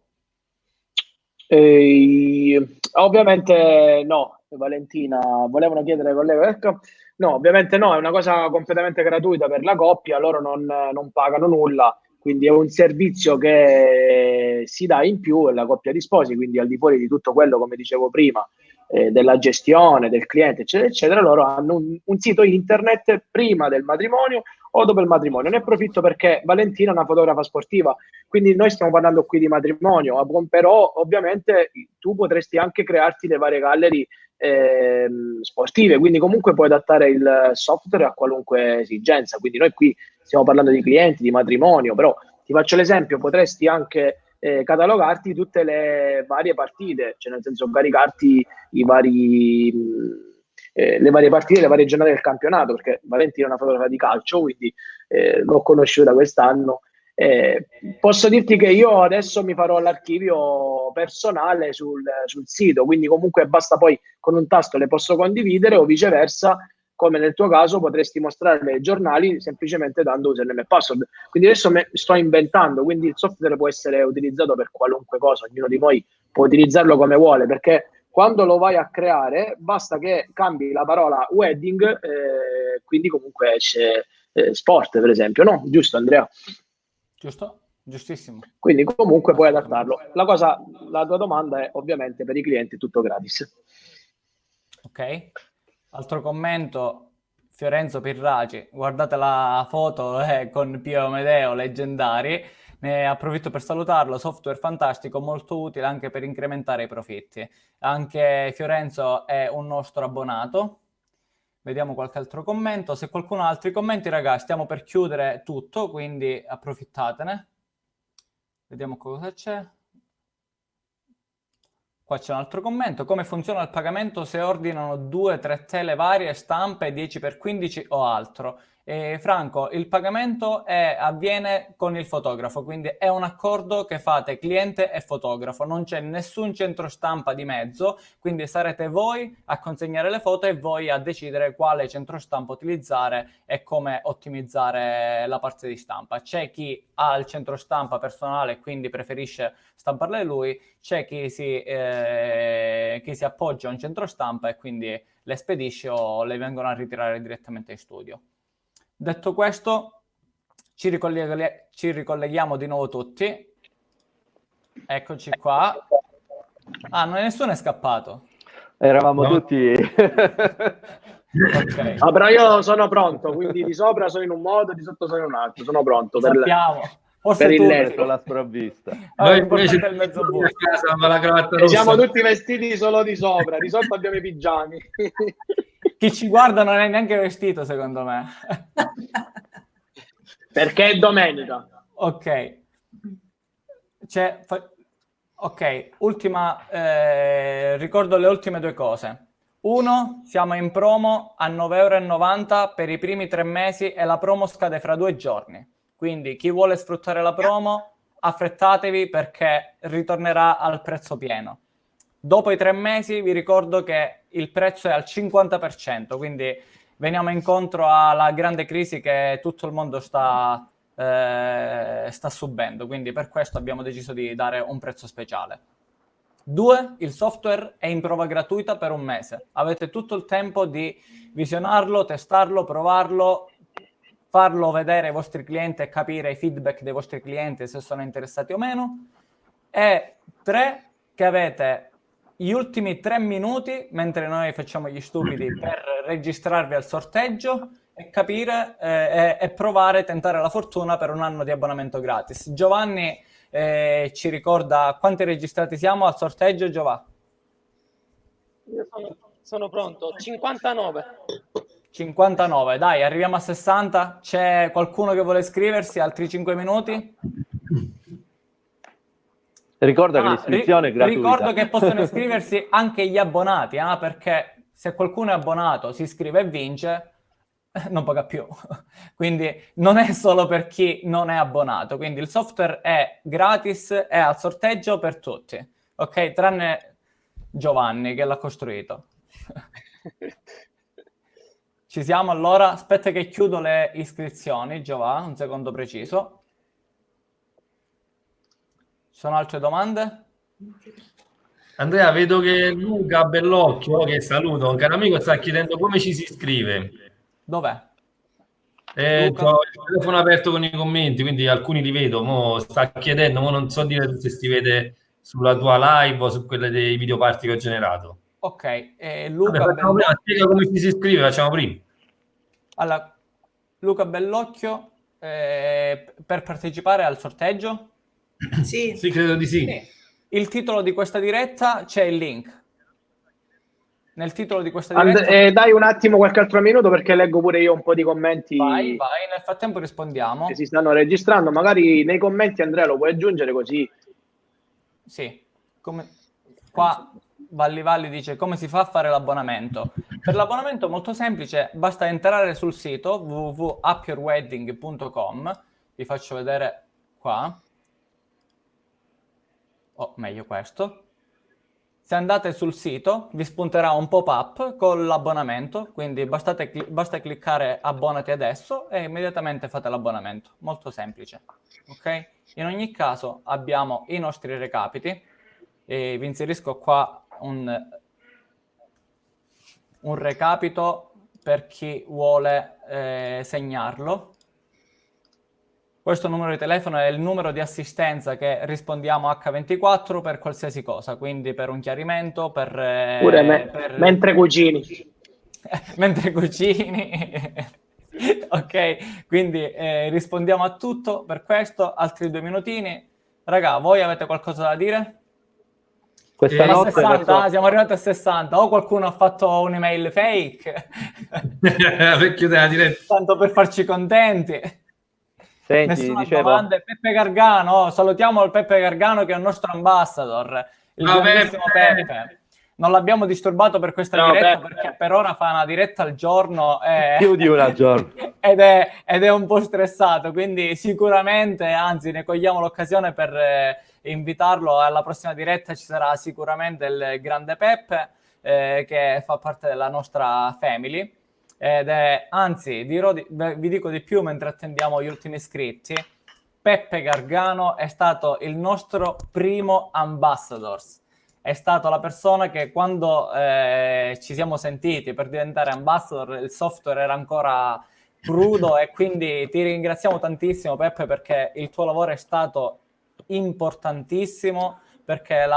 Ovviamente no, Valentina, volevano chiedere, ecco. No, ovviamente no, è una cosa completamente gratuita per la coppia, loro non pagano nulla, quindi è un servizio che si dà in più e la coppia di sposi, quindi al di fuori di tutto quello, come dicevo prima, della gestione del cliente, eccetera, eccetera, loro hanno un sito internet prima del matrimonio o dopo il matrimonio. Ne approfitto perché Valentina è una fotografa sportiva, quindi noi stiamo parlando qui di matrimonio, però ovviamente tu potresti anche crearti le varie gallery sportive, quindi comunque puoi adattare il software a qualunque esigenza. Quindi noi qui stiamo parlando di clienti, di matrimonio, però ti faccio l'esempio, potresti anche catalogarti tutte le varie partite, cioè nel senso caricarti le varie partite, le varie giornate del campionato, perché Valentina è una fotografa di calcio, quindi l'ho conosciuta quest'anno. Posso dirti che io adesso mi farò l'archivio personale sul sito, quindi comunque basta, poi con un tasto le posso condividere, o viceversa, come nel tuo caso potresti mostrarle ai giornali semplicemente dando username e password. Quindi adesso sto inventando, quindi il software può essere utilizzato per qualunque cosa, ognuno di noi può utilizzarlo come vuole, perché quando lo vai a creare basta che cambi la parola wedding, quindi comunque esce sport, per esempio, no? Giusto, Andrea? Giusto? Giustissimo. Quindi comunque puoi adattarlo. La tua domanda è ovviamente per i clienti tutto gratis. Ok. Altro commento, Fiorenzo Pirraci, guardate la foto con Pio Amedeo, leggendari, ne approfitto per salutarlo, software fantastico, molto utile anche per incrementare i profitti. Anche Fiorenzo è un nostro abbonato. Vediamo qualche altro commento, se qualcuno ha altri commenti, ragazzi, stiamo per chiudere tutto, quindi approfittatene. Vediamo cosa c'è. Qua c'è un altro commento. Come funziona il pagamento se ordinano 2-3 tele varie, stampe, 10x15 o altro? Franco, il pagamento avviene con il fotografo, quindi è un accordo che fate cliente e fotografo, non c'è nessun centro stampa di mezzo, quindi sarete voi a consegnare le foto e voi a decidere quale centro stampa utilizzare e come ottimizzare la parte di stampa. C'è chi ha il centro stampa personale e quindi preferisce stamparle lui, c'è chi si appoggia a un centro stampa e quindi le spedisce o le vengono a ritirare direttamente in studio. Detto questo, ci ricolleghiamo di nuovo tutti. Eccoci qua. Nessuno è scappato. Eravamo tutti... Okay. Però io sono pronto, quindi di sopra sono in un modo, di sotto sono in un altro. Sono pronto Sappiamo. Forse per il letto, la sprovvista. Noi invece invece il mezzo a casa con la cravatta e rossa. siamo tutti vestiti solo di sopra, di sotto abbiamo i pigiami. Chi ci guarda non è neanche vestito, secondo me. Perché è domenica. Ok. Ok, ricordo le ultime due cose. Uno, siamo in promo a 9,90 € per i primi 3 mesi e la promo scade fra 2 giorni. Quindi chi vuole sfruttare la promo, affrettatevi perché ritornerà al prezzo pieno. Dopo i 3 mesi vi ricordo che il prezzo è al 50%, quindi veniamo incontro alla grande crisi che tutto il mondo sta subendo, quindi per questo abbiamo deciso di dare un prezzo speciale. 2, il software è in prova gratuita per 1 mese. Avete tutto il tempo di visionarlo, testarlo, provarlo, farlo vedere ai vostri clienti e capire i feedback dei vostri clienti se sono interessati o meno. E 3, che avete gli ultimi 3 minuti, mentre noi facciamo gli stupidi, per registrarvi al sorteggio e capire e provare, tentare la fortuna per un anno di abbonamento gratis. Giovanni ci ricorda quanti registrati siamo al sorteggio, Giovanni? Io sono pronto. 59. 59, dai, arriviamo a 60. C'è qualcuno che vuole iscriversi? Altri 5 minuti? Ricorda che l'iscrizione è gratuita. Ricordo che possono iscriversi anche gli abbonati, perché se qualcuno è abbonato, si iscrive e vince, non paga più. Quindi non è solo per chi non è abbonato. Quindi il software è gratis, è al sorteggio per tutti, ok? Tranne Giovanni che l'ha costruito. Ci siamo allora? Aspetta che chiudo le iscrizioni, Giovanni, un secondo preciso. Ci sono altre domande? Andrea, vedo che Luca Bellocchio, che saluto, un caro amico, sta chiedendo come ci si iscrive. Dov'è? Ho il telefono aperto con i commenti, quindi alcuni li vedo. Mo sta chiedendo, mo non so dire se si vede sulla tua live o su quelle dei video party che ho generato. Ok, Luca Bellocchio. Spiega come ci si iscrive, facciamo prima. Allora, Luca Bellocchio, per partecipare al sorteggio? Sì. Sì, credo di sì. Sì. Il titolo di questa diretta c'è il link. Nel titolo di questa diretta... dai un attimo qualche altro minuto perché leggo pure io un po' di commenti. Vai, nel frattempo rispondiamo. Che si stanno registrando, magari nei commenti Andrea lo puoi aggiungere così. Sì, qua Valli dice come si fa a fare l'abbonamento. Per l'abbonamento molto semplice, basta entrare sul sito www.upyourwedding.com. Vi faccio vedere qua. O meglio questo. Se andate sul sito vi spunterà un pop-up con l'abbonamento, quindi basta cliccare abbonati adesso e immediatamente fate l'abbonamento. Molto semplice, ok? In ogni caso abbiamo i nostri recapiti e vi inserisco qua un recapito per chi vuole segnarlo. Questo numero di telefono è il numero di assistenza che rispondiamo H24 per qualsiasi cosa, quindi per un chiarimento, per mentre cucini. mentre cucini. Ok, quindi rispondiamo a tutto per questo. Altri 2 minutini. Raga, voi avete qualcosa da dire? Questa notte 60, siamo arrivati a 60. O qualcuno ha fatto un'email fake per chiudere la diretta. tanto per farci contenti. Senti, Nessuna dicevo... domanda. Peppe Gargano, salutiamo il Peppe Gargano che è il nostro ambassador, il grandissimo Peppe. Non l'abbiamo disturbato per questa diretta perché per ora fa una diretta al giorno più di una al giorno ed è un po' stressato, quindi sicuramente, anzi ne cogliamo l'occasione per invitarlo alla prossima diretta. Ci sarà sicuramente il grande Peppe che fa parte della nostra family. Anzi, vi dico di più mentre attendiamo gli ultimi iscritti. Peppe Gargano è stato il nostro primo ambassadors. È stato la persona che quando ci siamo sentiti per diventare ambassador il software era ancora crudo e quindi ti ringraziamo tantissimo, Peppe, perché il tuo lavoro è stato importantissimo, perché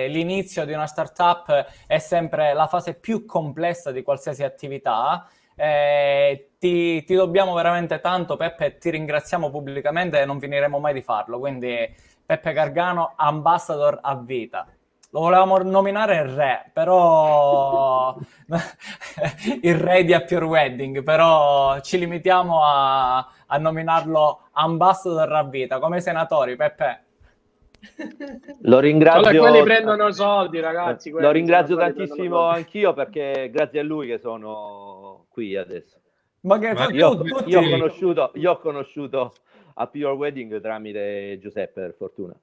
l'inizio di una startup è sempre la fase più complessa di qualsiasi attività. Ti dobbiamo veramente tanto, Peppe, e ti ringraziamo pubblicamente e non finiremo mai di farlo. Quindi Peppe Gargano, ambassador a vita. Lo volevamo nominare il re, però il re di Up Your Wedding, però ci limitiamo a nominarlo ambassador a vita, come i senatori, Peppe. Lo ringrazio. Quelli prendono soldi, ragazzi. Lo ringrazio tantissimo anch'io perché grazie a lui che sono qui adesso. Ma che io ho conosciuto Up Your Wedding tramite Giuseppe, per fortuna.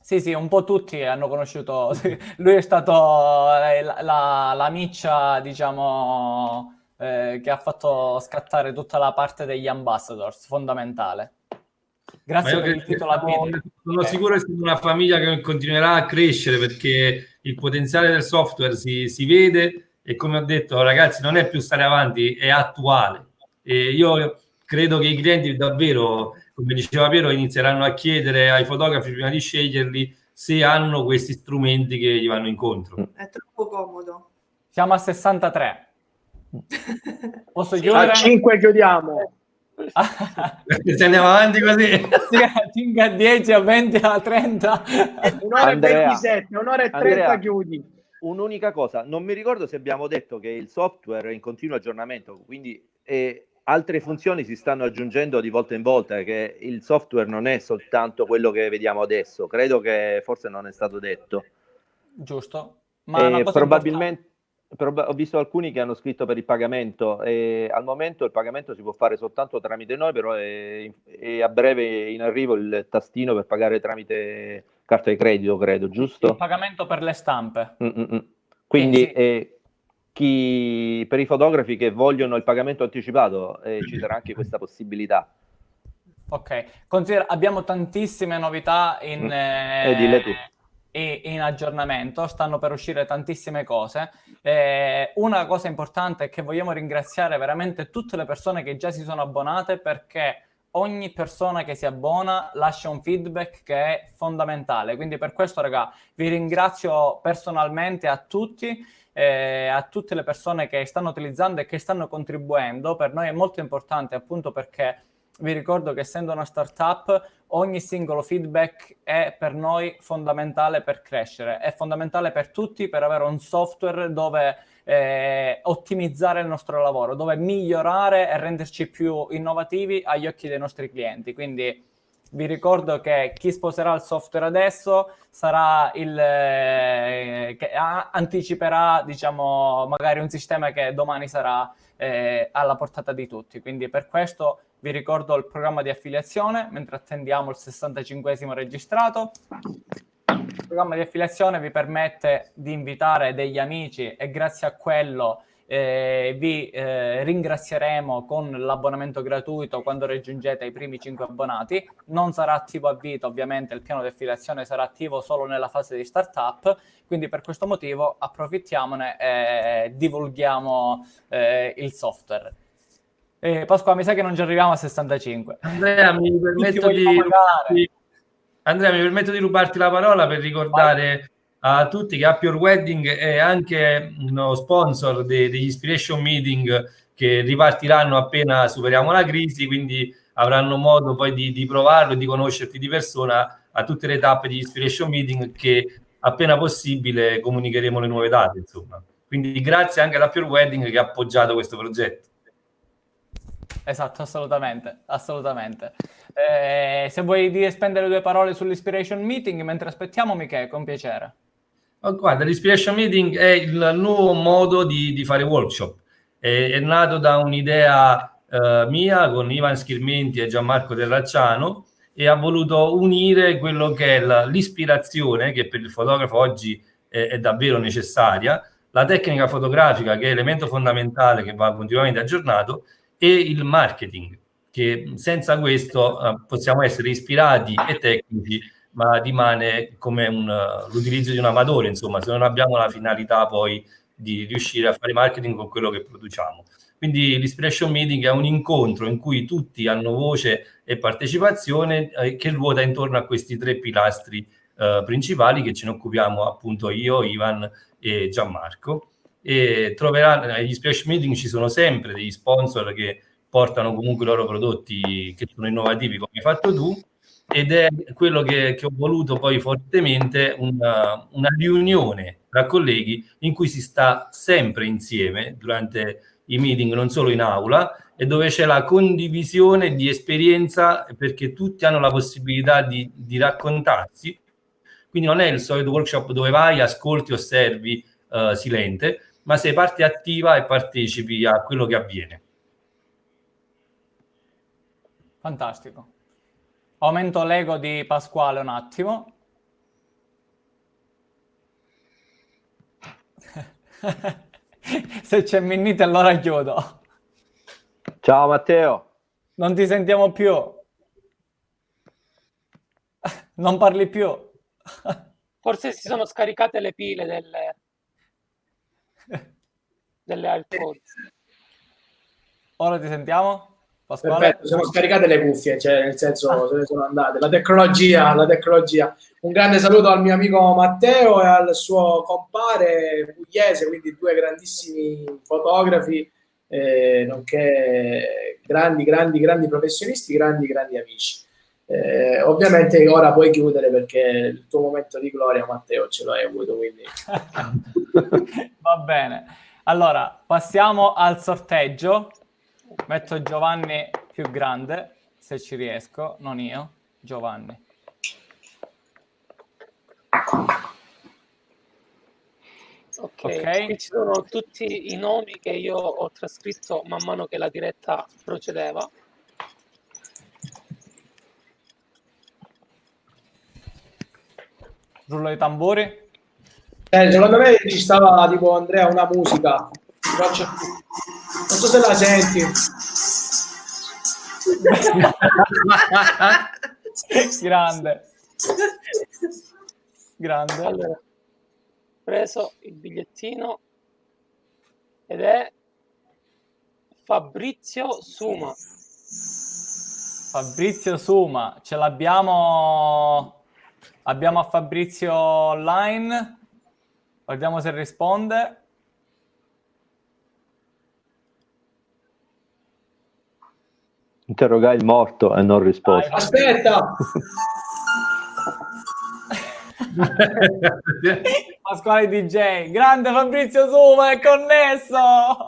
Sì, un po' tutti hanno conosciuto. Lui è stato la miccia, diciamo, che ha fatto scattare tutta la parte degli ambassadors, fondamentale. Grazie per il titolo a video. Sono sicuro che siamo una famiglia che continuerà a crescere perché il potenziale del software si vede e, come ho detto, ragazzi, non è più stare avanti, è attuale. E io credo che i clienti davvero, come diceva Piero, inizieranno a chiedere ai fotografi prima di sceglierli se hanno questi strumenti che gli vanno incontro. È troppo comodo. Siamo a 63. Posso Sì. chiudere? A 5 chiudiamo. Se andiamo avanti così. Sì, a 5, a 10, a 20, a 30. Un'ora Andrea, e 27, un'ora e 30 Andrea, chiudi. Un'unica cosa, non mi ricordo se abbiamo detto che il software è in continuo aggiornamento, quindi altre funzioni si stanno aggiungendo di volta in volta, che il software non è soltanto quello che vediamo adesso, credo che forse non è stato detto. Giusto. Ma una cosa probabilmente ho visto alcuni che hanno scritto per il pagamento e al momento il pagamento si può fare soltanto tramite noi, però è a breve in arrivo il tastino per pagare tramite carta di credito, credo, giusto? Il pagamento per le stampe. Quindi sì. Per i fotografi che vogliono il pagamento anticipato ci sarà anche questa possibilità. Ok, abbiamo tantissime novità in aggiornamento, stanno per uscire tantissime cose. Una cosa importante è che vogliamo ringraziare veramente tutte le persone che già si sono abbonate, perché ogni persona che si abbona lascia un feedback che è fondamentale. Quindi per questo, raga, vi ringrazio personalmente a tutti, a tutte le persone che stanno utilizzando e che stanno contribuendo. Per noi è molto importante, appunto perché vi ricordo che essendo una startup ogni singolo feedback è per noi fondamentale per crescere, è fondamentale per tutti, per avere un software dove ottimizzare il nostro lavoro, dove migliorare e renderci più innovativi agli occhi dei nostri clienti. Quindi vi ricordo che chi sposerà il software adesso sarà che anticiperà, diciamo, magari un sistema che domani sarà alla portata di tutti. Quindi per questo vi ricordo il programma di affiliazione mentre attendiamo il 65esimo registrato. Il programma di affiliazione vi permette di invitare degli amici e grazie a quello vi ringrazieremo con l'abbonamento gratuito quando raggiungete i primi 5 abbonati. Non sarà attivo a vita, ovviamente il piano di affiliazione sarà attivo solo nella fase di startup, quindi per questo motivo approfittiamone e divulghiamo il software. Pasqua, mi sa che non ci arriviamo a 65. Andrea, mi permetto di rubarti la parola per ricordare a tutti che Happy Your Wedding è anche uno sponsor degli Inspiration Meeting che ripartiranno appena superiamo la crisi, quindi avranno modo poi di provarlo e di conoscerti di persona a tutte le tappe di Inspiration Meeting, che appena possibile comunicheremo le nuove date, insomma. Quindi grazie anche ad Happy Your Wedding che ha appoggiato questo progetto. Esatto, assolutamente. Se vuoi spendere 2 parole sull'Inspiration Meeting mentre aspettiamo, Michele, con piacere. Guarda, l'Inspiration Meeting è il nuovo modo di fare workshop. È nato da un'idea mia con Ivan Schirmenti e Gianmarco Terracciano, e ha voluto unire quello che è l'ispirazione, che per il fotografo oggi è davvero necessaria, la tecnica fotografica, che è elemento fondamentale che va continuamente aggiornato, e il marketing, che senza questo possiamo essere ispirati e tecnici, ma rimane come l'utilizzo di un amatore, insomma, se non abbiamo la finalità poi di riuscire a fare marketing con quello che produciamo. Quindi l'Inspiration Meeting è un incontro in cui tutti hanno voce e partecipazione, che ruota intorno a questi 3 pilastri principali, che ce ne occupiamo appunto io, Ivan e Gianmarco. E troveranno negli Inspiration Meeting, ci sono sempre degli sponsor che portano comunque i loro prodotti che sono innovativi, come hai fatto tu, ed è quello che ho voluto poi fortemente, una riunione tra colleghi in cui si sta sempre insieme durante i meeting, non solo in aula, e dove c'è la condivisione di esperienza, perché tutti hanno la possibilità di raccontarsi. Quindi non è il solito workshop dove vai, ascolti, osservi silente, ma sei parte attiva e partecipi a quello che avviene. Fantastico. Aumento l'ego di Pasquale un attimo. Se c'è Minnite allora chiudo. Ciao Matteo. Non ti sentiamo più. Non parli più. Forse si sono scaricate le pile delle AirPods. Ora ti sentiamo? Pasquale? Perfetto, sono scaricate le cuffie, cioè nel senso se ne sono andate. La tecnologia. Un grande saluto al mio amico Matteo e al suo compare pugliese, quindi due grandissimi fotografi, nonché grandi professionisti, grandi amici. Ovviamente ora puoi chiudere perché il tuo momento di gloria, Matteo, ce l'hai avuto, quindi... Va bene. Allora, passiamo al sorteggio. Metto Giovanni più grande, se ci riesco, non io, Giovanni. Ok, qui ci sono tutti i nomi che io ho trascritto man mano che la diretta procedeva. Rullo di tamburi. Secondo me ci stava tipo Andrea una musica. Non so se la senti. Grande. Allora, preso il bigliettino ed è Fabrizio Suma. Fabrizio Suma, ce l'abbiamo. Abbiamo a Fabrizio online. Guardiamo se risponde. Interrogai il morto e non risposte. Aspetta! Pasquale DJ, grande Fabrizio Suma, è connesso!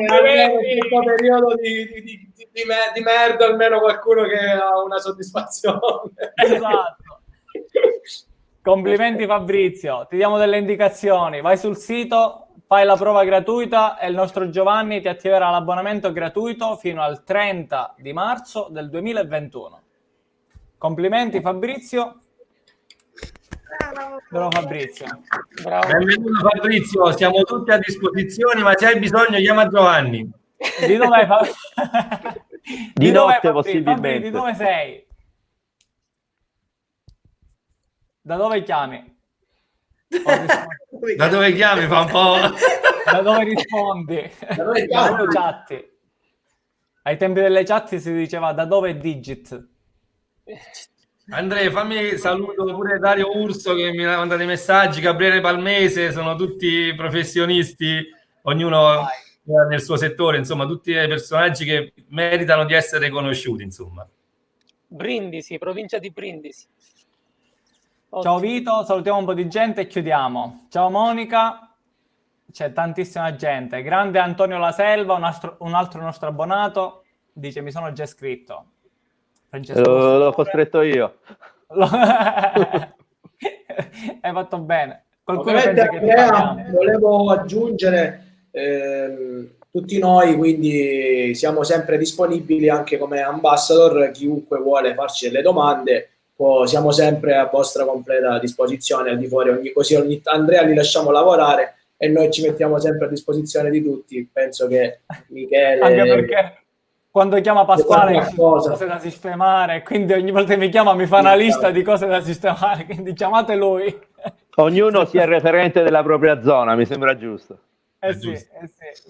Questo periodo di merda, almeno qualcuno che ha una soddisfazione. Esatto. Complimenti Fabrizio, ti diamo delle indicazioni, vai sul sito, fai la prova gratuita e il nostro Giovanni ti attiverà l'abbonamento gratuito fino al 30 di marzo del 2021. Complimenti Fabrizio. Bravo Fabrizio. Bravo. Benvenuto Fabrizio, siamo tutti a disposizione, ma se hai bisogno chiama Giovanni. Di dove Di notte Fabri? possibilmente. Fabri, di dove sei? Da dove chiami? Da dove chiami? Fa un po'. Da dove rispondi? Da dove Da dove chatti? Ai tempi delle chat si diceva da dove digit. Andrea, fammi saluto pure Dario Urso che mi ha mandato i messaggi, Gabriele Palmese, sono tutti professionisti, ognuno nel suo settore, insomma, tutti i personaggi che meritano di essere conosciuti, insomma. Brindisi, provincia di Brindisi. Ciao Vito, salutiamo un po' di gente e chiudiamo. Ciao Monica, c'è tantissima gente. Grande Antonio La Selva, un altro nostro abbonato, dice mi sono già iscritto. Francesco L'ho costretto io. Hai fatto bene. Qualcuno Ovviamente, pensa che ti Andrea, paghiamo. volevo aggiungere tutti noi, quindi siamo sempre disponibili anche come ambassador, chiunque vuole farci delle domande, siamo sempre a vostra completa disposizione al di fuori, così Andrea li lasciamo lavorare e noi ci mettiamo sempre a disposizione di tutti. Penso che Michele... Anche perché quando chiama Pasquale qualche ci cosa. sono cose da sistemare, quindi ogni volta che mi chiama mi fa una lista di cose da sistemare, quindi chiamate lui. Ognuno sia il referente della propria zona, mi sembra giusto. Sì,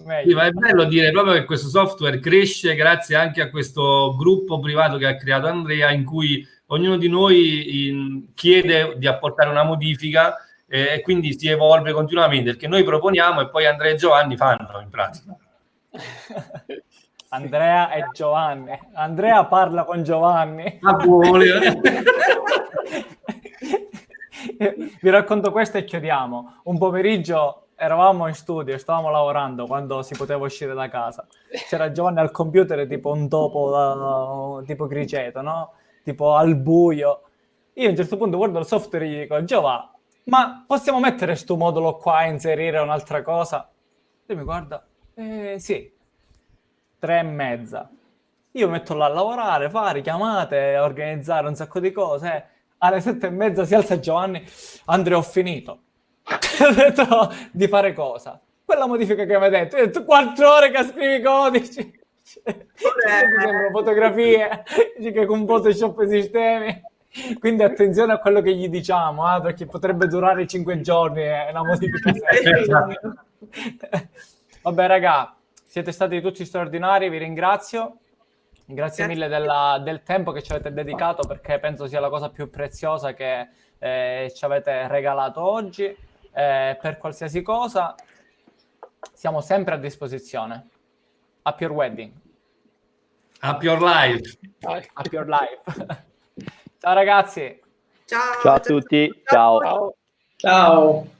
meglio. Sì, ma è bello dire proprio che questo software cresce grazie anche a questo gruppo privato che ha creato Andrea, in cui ognuno di noi chiede di apportare una modifica e quindi si evolve continuamente, perché noi proponiamo e poi Andrea e Giovanni fanno in pratica. Andrea e Giovanni. Andrea parla con Giovanni. Vi racconto questo e chiudiamo. Un pomeriggio eravamo in studio, stavamo lavorando quando si poteva uscire da casa. C'era Giovanni al computer tipo un topo tipo criceto, no? Tipo al buio. Io a un certo punto guardo il software e gli dico Giova, ma possiamo mettere sto modulo qua e inserire un'altra cosa? Lui mi guarda, sì, 3:30. Io metto là a lavorare, fare chiamate, organizzare un sacco di cose. Alle 7:30 si alza Giovanni, Andrea ho finito. Ho detto di fare cosa? Quella modifica che mi hai detto. Io ho detto 4 ore che scrivi codici. Ti sembrano fotografie che con Photoshop sistemi. Quindi attenzione a quello che gli diciamo, perché potrebbe durare 5 giorni una modifica seria. Vabbè raga, siete stati tutti straordinari, vi ringrazio. Grazie mille del tempo che ci avete dedicato, perché penso sia la cosa più preziosa che ci avete regalato oggi. Per qualsiasi cosa siamo sempre a disposizione. Happy your wedding. Happy your life. Happy your life. Ciao ragazzi. Ciao, Ciao a tutti. Ciao. Ciao. Ciao.